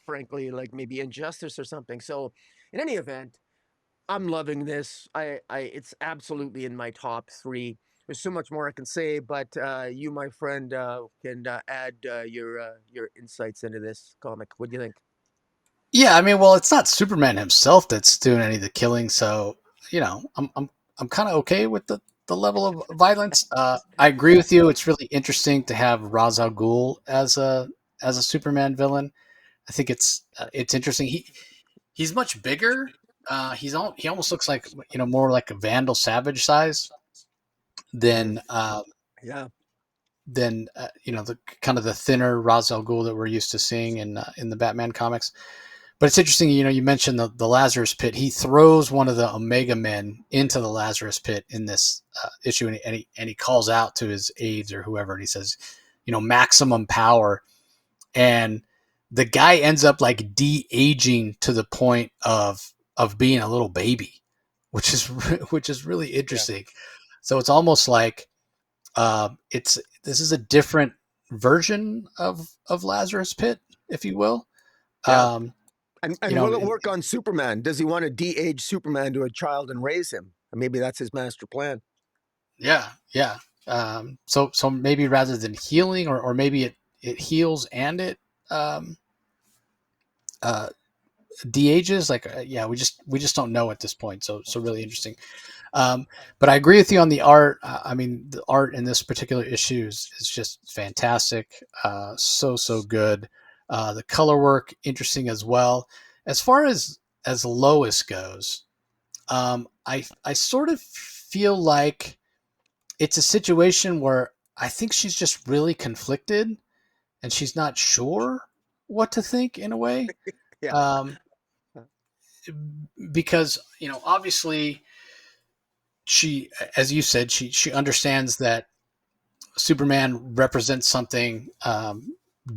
frankly, like maybe Injustice or something. So, in any event, I'm loving this. It's absolutely in my top three. There's so much more I can say, but you, my friend, can add your insights into this comic. What do you think? Yeah, I mean, well, it's not Superman himself that's doing any of the killing, so I'm kind of okay with the level of violence. I agree with you. It's really interesting to have Ra's al Ghul as a Superman villain. I think it's interesting. He's much bigger. He almost looks like more like a Vandal Savage size Mm, than yeah, the kind of the thinner Ra's al Ghul that we're used to seeing in the Batman comics. But it's interesting, you mentioned the Lazarus Pit. He throws one of the Omega Men into the Lazarus Pit in this issue, and he calls out to his aides or whoever, and he says, maximum power. And the guy ends up like de-aging to the point of being a little baby, which is which is really yeah, interesting. So it's almost like it's this is a different version of Lazarus Pit, if you will. yeah. Um, you And know, will it work on Superman? Does he want to de-age Superman to a child and raise him? Maybe that's his master plan. Yeah, yeah. So maybe rather than healing, or maybe it heals and it um, uh, de-ages. Like yeah, we just don't know at this point. So really interesting. But I agree with you on the art. I mean, the art in this particular issue is just fantastic. So good. The color work interesting as well. As far as Lois goes, I sort of feel like it's a situation where I think she's just really conflicted and she's not sure what to think in a way. Yeah, Um, because, obviously she, as you said, she understands that Superman represents something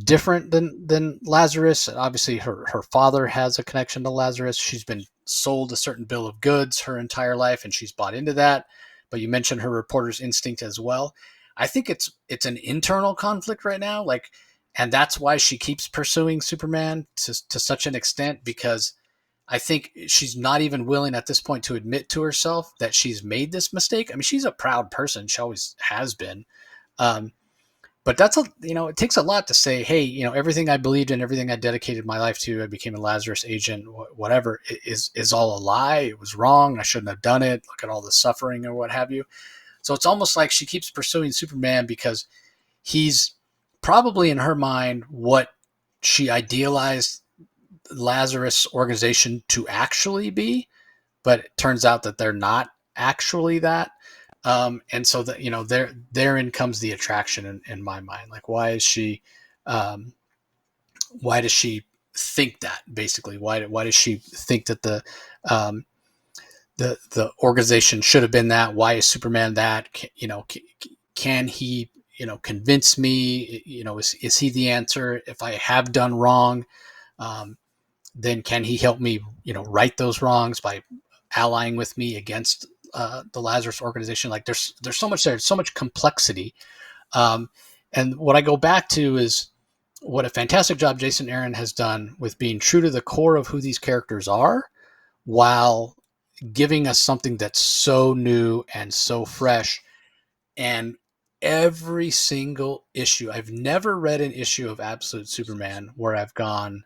different than Lazarus. Obviously, her father has a connection to Lazarus. She's been sold a certain bill of goods her entire life, and she's bought into that. But you mentioned her reporter's instinct as well. I think it's an internal conflict right now, like, and that's why she keeps pursuing Superman to such an extent because I think she's not even willing at this point to admit to herself that she's made this mistake. I mean, she's a proud person; she always has been. Um, but it takes a lot to say, hey, everything I believed in, everything I dedicated my life to, I became a Lazarus agent, whatever, is all a lie. It was wrong. I shouldn't have done it. Look at all the suffering or what have you. So it's almost like she keeps pursuing Superman because he's probably in her mind what she idealized Lazarus organization to actually be, but it turns out that they're not actually that. And so that therein comes the attraction in my mind. Like, um, why does she think that? Basically, why does she think that um, the organization should have been that? Why is Superman that? Can he convince me? Is he the answer if I have done wrong? Um, then can he help me, right those wrongs by allying with me against the Lazarus organization? Like there's so much there, so much complexity. Um, and what I go back to is what a fantastic job Jason Aaron has done with being true to the core of who these characters are, while giving us something that's so new and so fresh. And every single issue, I've never read an issue of Absolute Superman where I've gone,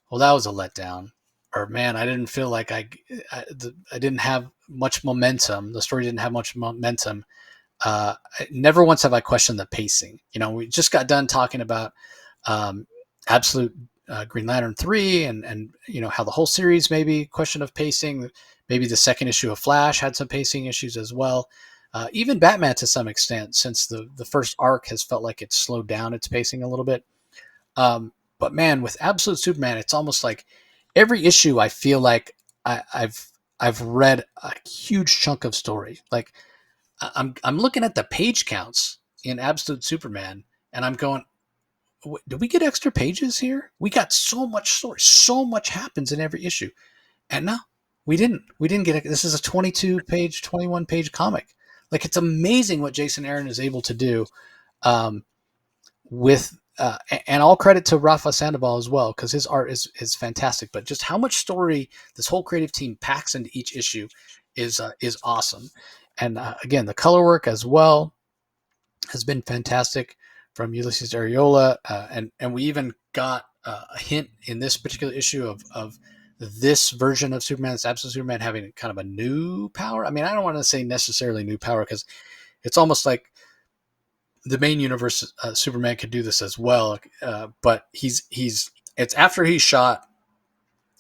well, that was a letdown. Or man, I didn't feel like I didn't have much momentum. The story didn't have much momentum. Never once have I questioned the pacing. You know, we just got done talking about um, Absolute Green Lantern 3, and you know how the whole series maybe question of pacing. Maybe the second issue of Flash had some pacing issues as well. Even Batman to some extent, since the first arc has felt like it's slowed down its pacing a little bit. But man, with Absolute Superman, it's almost like every issue I feel like I've read a huge chunk of story. Like I'm looking at the page counts in Absolute Superman, and I'm going, did we get extra pages here? We got so much story, so much happens in every issue, and no, we didn't. We didn't get it. This is a 22 page, 21 page comic. Like it's amazing what Jason Aaron is able to do um, with. And all credit to Rafa Sandoval as well, because his art is fantastic. But just how much story this whole creative team packs into each issue is awesome. And again, the color work as well has been fantastic from Ulysses Areola, and we even got a hint in this particular issue of this version of Superman, this Absolute Superman, having kind of a new power. I mean, I don't want to say necessarily new power because it's almost like the main universe Superman could do this as well, but he's it's after he's shot,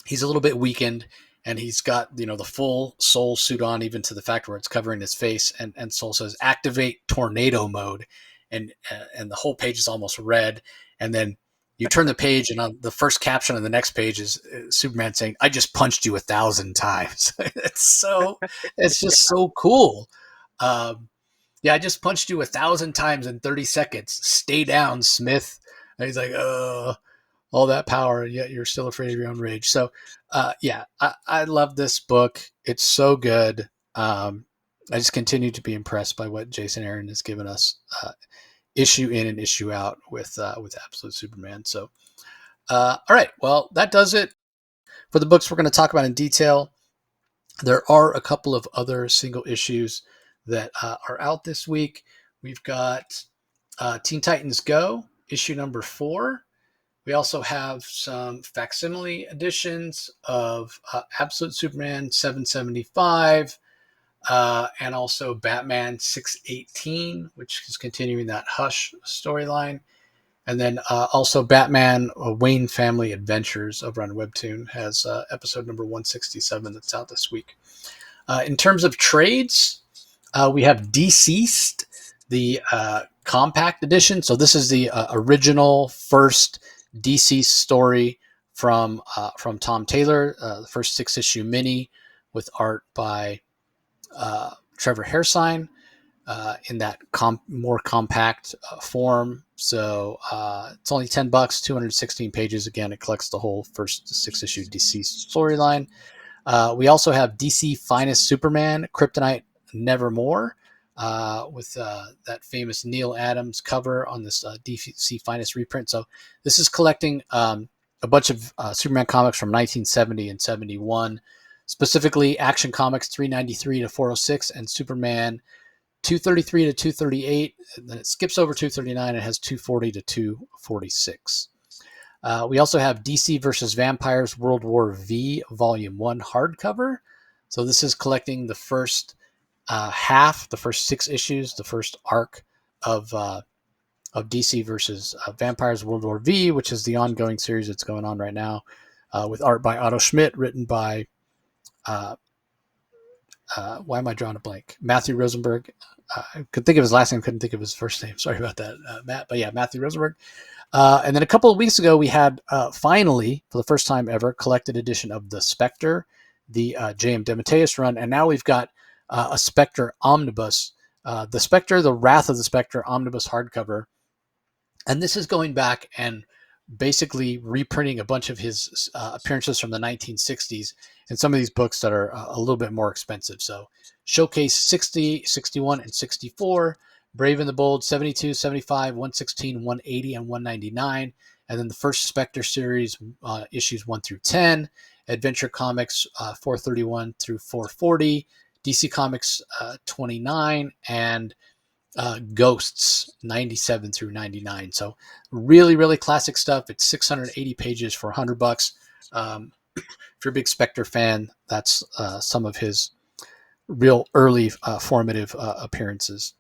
he's a little bit weakened, and he's got the full Soul suit on, even to the fact where it's covering his face, and Soul says activate tornado mode, and the whole page is almost red, and then you turn the page, and on the first caption on the next page is Superman saying, "I just punched you 1,000 times." It's just so cool. Yeah, I just punched you 1,000 times in 30 seconds. Stay down, Smith. And he's like, all that power, and yet you're still afraid of your own rage. So, yeah, I love this book. It's so good. I just continue to be impressed by what Jason Aaron has given us, issue in and issue out with Absolute Superman. So, all right, well, that does it for the books we're going to talk about in detail. There are a couple of other single issues that are out this week. We've got Teen Titans Go, issue number 4. We also have some facsimile editions of Absolute Superman 775, and also Batman 618, which is continuing that Hush storyline. And then also Batman Wayne Family Adventures over on Webtoon has episode number 167 that's out this week. In terms of trades, we have Deceased, the compact edition. So this is the original first Deceased story from Tom Taylor, the first 6-issue mini with art by Trevor Hairsine. In that more compact form. So it's only $10, 216 pages. Again, it collects the whole first 6-issue Deceased storyline. We also have DC Finest Superman, Kryptonite Nevermore, with that famous Neil Adams cover on this DC Finest reprint. So this is collecting a bunch of Superman comics from 1970 and 71, specifically Action Comics 393 to 406 and Superman 233 to 238, and then it skips over 239 and has 240 to 246. We also have DC versus Vampires World War V Volume 1 hardcover. So this is collecting the first half, the first 6 issues, the first arc of DC versus Vampires World War V, which is the ongoing series that's going on right now, with art by Otto Schmidt, written by why am I drawing a blank? Matthew Rosenberg. I could think of his last name, couldn't think of his first name. Sorry about that, Matt. But yeah, Matthew Rosenberg. And then a couple of weeks ago, we had finally, for the first time ever, collected edition of The Spectre, the J.M. DeMatteis run. And now we've got a Spectre omnibus, The Spectre, The Wrath of the Spectre omnibus hardcover. And this is going back and basically reprinting a bunch of his appearances from the 1960s and some of these books that are a little bit more expensive. So Showcase 60, 61, and 64, Brave and the Bold 72, 75, 116, 180, and 199. and then the first Spectre series, issues 1 through 10, Adventure Comics 431 through 440, DC Comics 29, and Ghosts 97 through 99. So really, really classic stuff. It's 680 pages for $100. If you're a big Spectre fan, that's some of his real early formative appearances.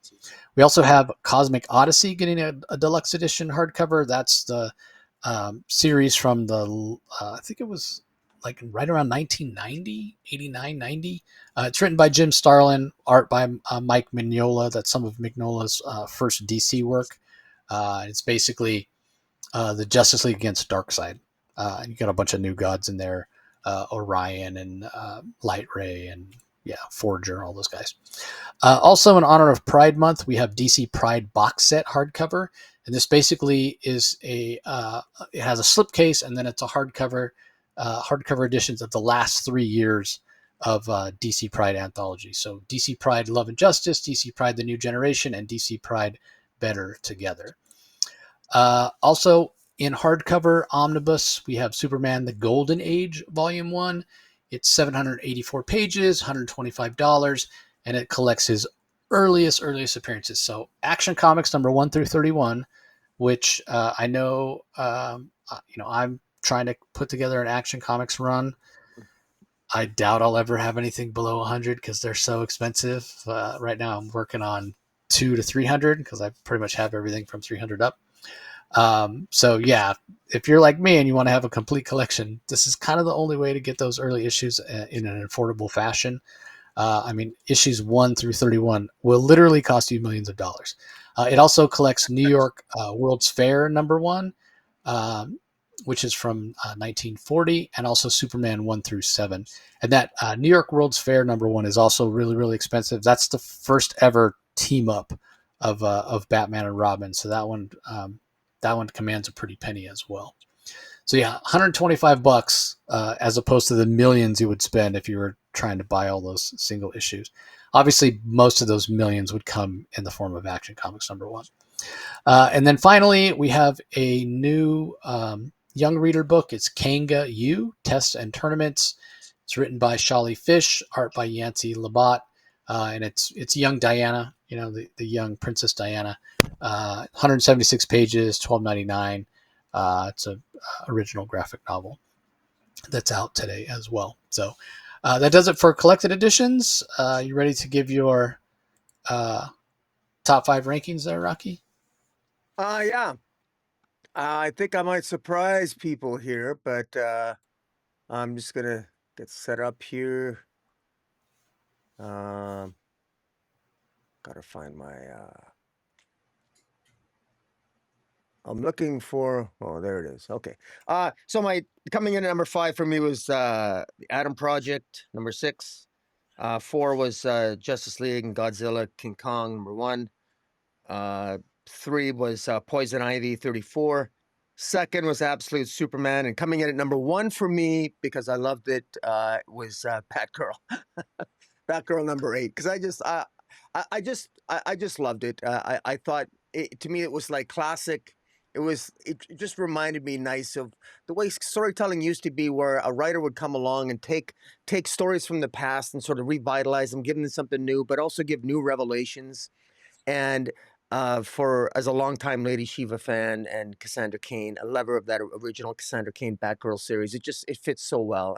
We also have Cosmic Odyssey getting a deluxe edition hardcover. That's the series from the, I think it was like right around 1990, 89, 90. It's written by Jim Starlin, art by Mike Mignola. That's some of Mignola's first DC work. It's basically the Justice League against Darkseid. You got a bunch of new gods in there, Orion and Light Ray and Forger, all those guys. Also, in honor of Pride Month, we have DC Pride box set hardcover, and this basically is it has a slipcase, and then it's a hardcover editions of the last 3 years of DC Pride anthology. So DC Pride Love and Justice, DC Pride The New Generation, and DC Pride Better Together. Also, in hardcover omnibus, we have Superman The Golden Age Volume 1. It's 784 pages, $125, and it collects his earliest appearances. So Action Comics number 1 through 31, which I know, I'm trying to put together an Action Comics run. I doubt I'll ever have anything below 100 because they're so expensive. Right now I'm working on 2 to 300 because I pretty much have everything from 300 up. So yeah, if you're like me and you want to have a complete collection, this is kind of the only way to get those early issues in an affordable fashion. Issues 1 through 31 will literally cost you millions of dollars. It also collects New York World's Fair number 1, which is from 1940, and also Superman 1 through 7. And that New York World's Fair number 1 is also really, really expensive. That's the first ever team up of Batman and Robin. So that one commands a pretty penny as well. So yeah, $125 as opposed to the millions you would spend if you were trying to buy all those single issues. Obviously, most of those millions would come in the form of Action Comics number 1. And then finally, we have a new young reader book. It's Kanga U, Tests and Tournaments. It's written by Shali Fish, art by Yancey Labatt, and it's young Diana, the young Princess Diana. 176 pages, $12.99. It's an original graphic novel that's out today as well. So that does it for collected editions. You ready to give your top 5 rankings there, Rocky? Yeah. I think I might surprise people here, but I'm just gonna get set up here. Gotta find my. I'm looking for. Oh, there it is. Okay. So my coming in at number 5 for me was the Atom Project, number 6. 4 was Justice League and Godzilla, King Kong, number 1. 3 was Poison Ivy, 34. Second was Absolute Superman, and coming in at number 1 for me because I loved it was Batgirl. Batgirl number 8 because I just loved it. I thought to me it was like classic. It just reminded me nice of the way storytelling used to be, where a writer would come along and take stories from the past and sort of revitalize them, give them something new, but also give new revelations. And for as a longtime Lady Shiva fan and Cassandra Cain, a lover of that original Cassandra Cain Batgirl series, it fits so well.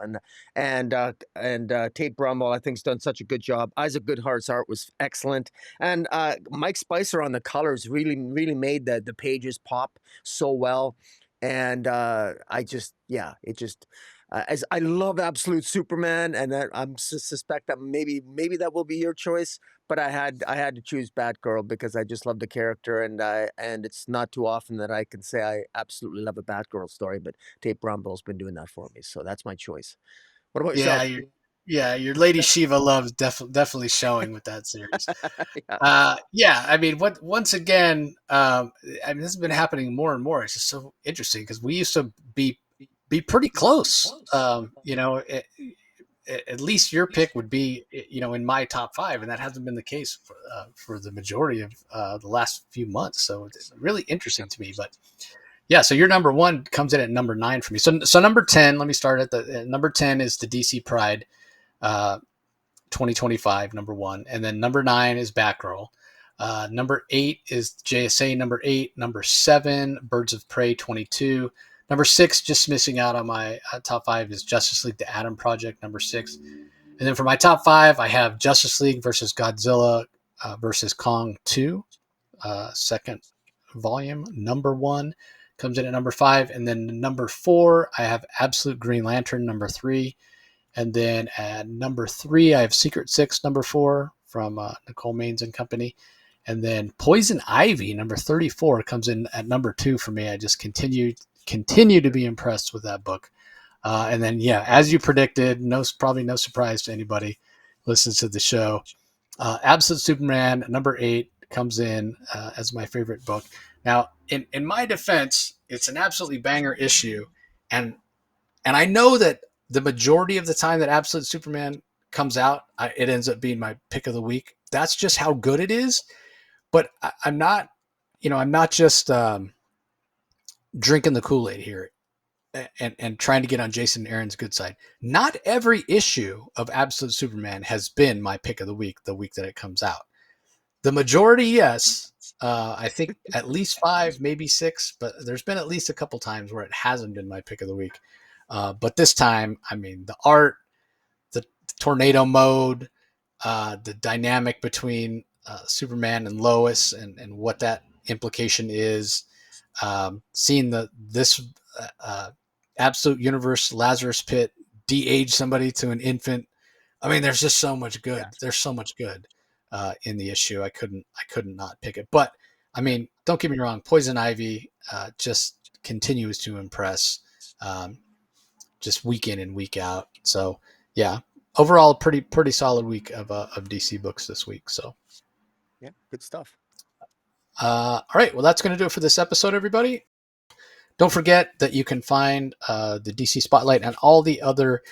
And Tate Brumwell, I think, has done such a good job. Isaac Goodhart's art was excellent, and Mike Spicer on the colors really made the pages pop so well. And it just. As I love Absolute Superman, and that I'm suspect that maybe that will be your choice, but I had to choose Batgirl because I just love the character, and it's not too often that I can say I absolutely love a Batgirl story, but Tate Brownbill's been doing that for me, so that's my choice. What about Yeah, yourself? your Lady Shiva love's definitely showing with that series. Yeah. Once again, this has been happening more and more. It's just so interesting because we used to be pretty close. At least your pick would be, in my top 5, and that hasn't been the case for the majority of the last few months. So it's really interesting to me. But Yeah, so your number one comes in at number 9 for me. So number 10, let me start at the number 10 is the DC Pride, 2025, number one. And then number 9 is Batgirl. Number 8 is JSA, number 8. Number 7, Birds of Prey 22. Number 6, just missing out on my top 5, is Justice League The Atom Project, number 6. And then for my top 5, I have Justice League versus Godzilla versus Kong 2, second volume. Number 1 comes in at number 5. And then number 4, I have Absolute Green Lantern, number 3. And then at number 3, I have Secret Six, number 4, from Nicole Maines and Company. And then Poison Ivy, number 34, comes in at number 2 for me. I just continue to be impressed with that book. And then, yeah, as you predicted, probably no surprise to anybody who listens to the show. Absolute Superman, number 8, comes in as my favorite book. Now, in my defense, it's an absolutely banger issue, and I know that the majority of the time that Absolute Superman comes out, it ends up being my pick of the week. That's just how good it is. But I'm not, I'm not just drinking the Kool-Aid here and trying to get on Jason Aaron's good side. Not every issue of Absolute Superman has been my pick of the week that it comes out. The majority, yes. I think at least 5, maybe 6, but there's been at least a couple times where it hasn't been my pick of the week. But this time, I mean, the art, the tornado mode, the dynamic between Superman and Lois, and what that implication is. Seeing this absolute universe Lazarus Pit de-age somebody to an infant. I mean, there's just so much good. Yeah. There's so much good in the issue. I couldn't not pick it. But I mean, don't get me wrong. Poison Ivy just continues to impress, just week in and week out. So yeah, overall, pretty solid week of DC books this week. So Yeah, good stuff. all right, well, that's going to do it for this episode, everybody. Don't forget that you can find the DC Spotlight and all the other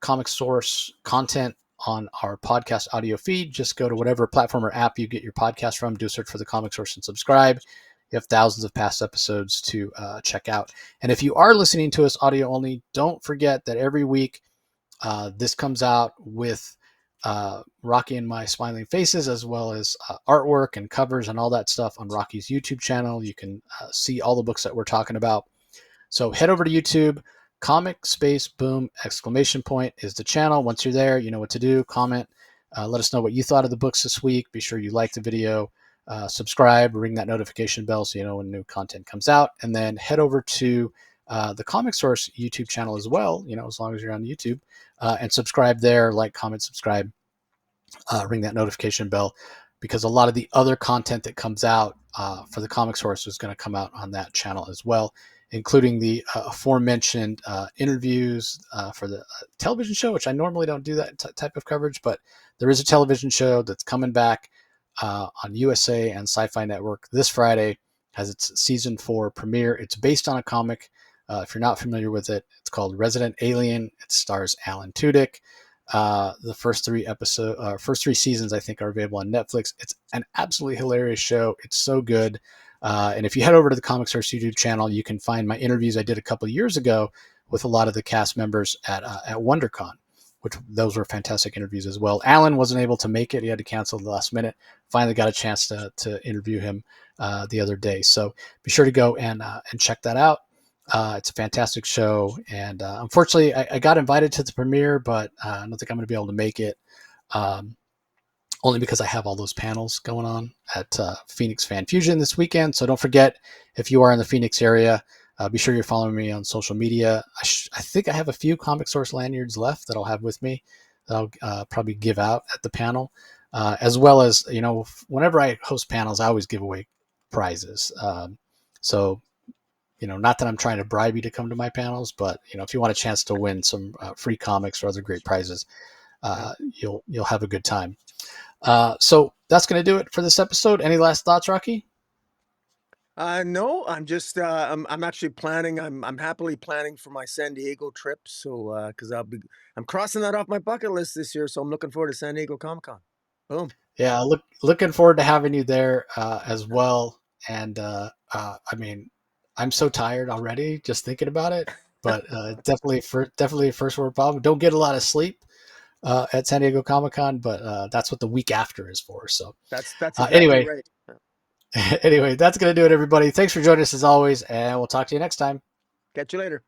Comic Source content on our podcast audio feed. Just go to whatever platform or app you get your podcast from, do a search for the Comic Source and subscribe. You have thousands of past episodes to check out. And if you are listening to us audio only, don't forget that every week this comes out with Rocky and my smiling faces, as well as artwork and covers and all that stuff on Rocky's YouTube channel. You can see all the books that we're talking about. So head over to YouTube. Comic Space Boom ! Is the channel. Once you're there, you know what to do. Comment. Let us know what you thought of the books this week. Be sure you like the video. Subscribe. Ring that notification bell so you know when new content comes out. And then head over to the Comic Source YouTube channel as well, as long as you're on YouTube. And subscribe there. Like, comment, subscribe. Ring that notification bell, because a lot of the other content that comes out for the Comic Source is going to come out on that channel as well, including the aforementioned interviews for the television show, which I normally don't do that type of coverage, but there is a television show that's coming back on USA and Sci-Fi Network this Friday. Has its season 4 premiere. It's based on a comic. If you're not familiar with it, it's called Resident Alien. It stars Alan Tudyk. The first 3 seasons, I think, are available on Netflix. It's an absolutely hilarious show. It's so good. And if you head over to the Comic Source YouTube channel, you can find my interviews I did a couple of years ago with a lot of the cast members at WonderCon, which those were fantastic interviews as well. Alan wasn't able to make it. He had to cancel at the last minute. Finally got a chance to interview him the other day. So be sure to go and check that out. It's a fantastic show, and unfortunately, I got invited to the premiere, but I don't think I'm going to be able to make it, only because I have all those panels going on at Phoenix Fan Fusion this weekend. So don't forget, if you are in the Phoenix area, be sure you're following me on social media. I think I have a few Comic Source lanyards left that I'll have with me that I'll probably give out at the panel, as well as, whenever I host panels, I always give away prizes. So not that I'm trying to bribe you to come to my panels, but if you want a chance to win some free comics or other great prizes, you'll have a good time. So that's going to do it for this episode. Any last thoughts, Rocky? No, I'm just I'm actually planning. I'm happily planning for my San Diego trip. So because I'm crossing that off my bucket list this year. So I'm looking forward to San Diego Comic Con. Boom. Yeah, looking forward to having you there as well. And I mean, I'm so tired already just thinking about it. But definitely a first world problem. Don't get a lot of sleep at San Diego Comic Con, but that's what the week after is for. So That's exactly anyway, right. anyway, that's gonna do it, everybody. Thanks for joining us as always, and we'll talk to you next time. Catch you later.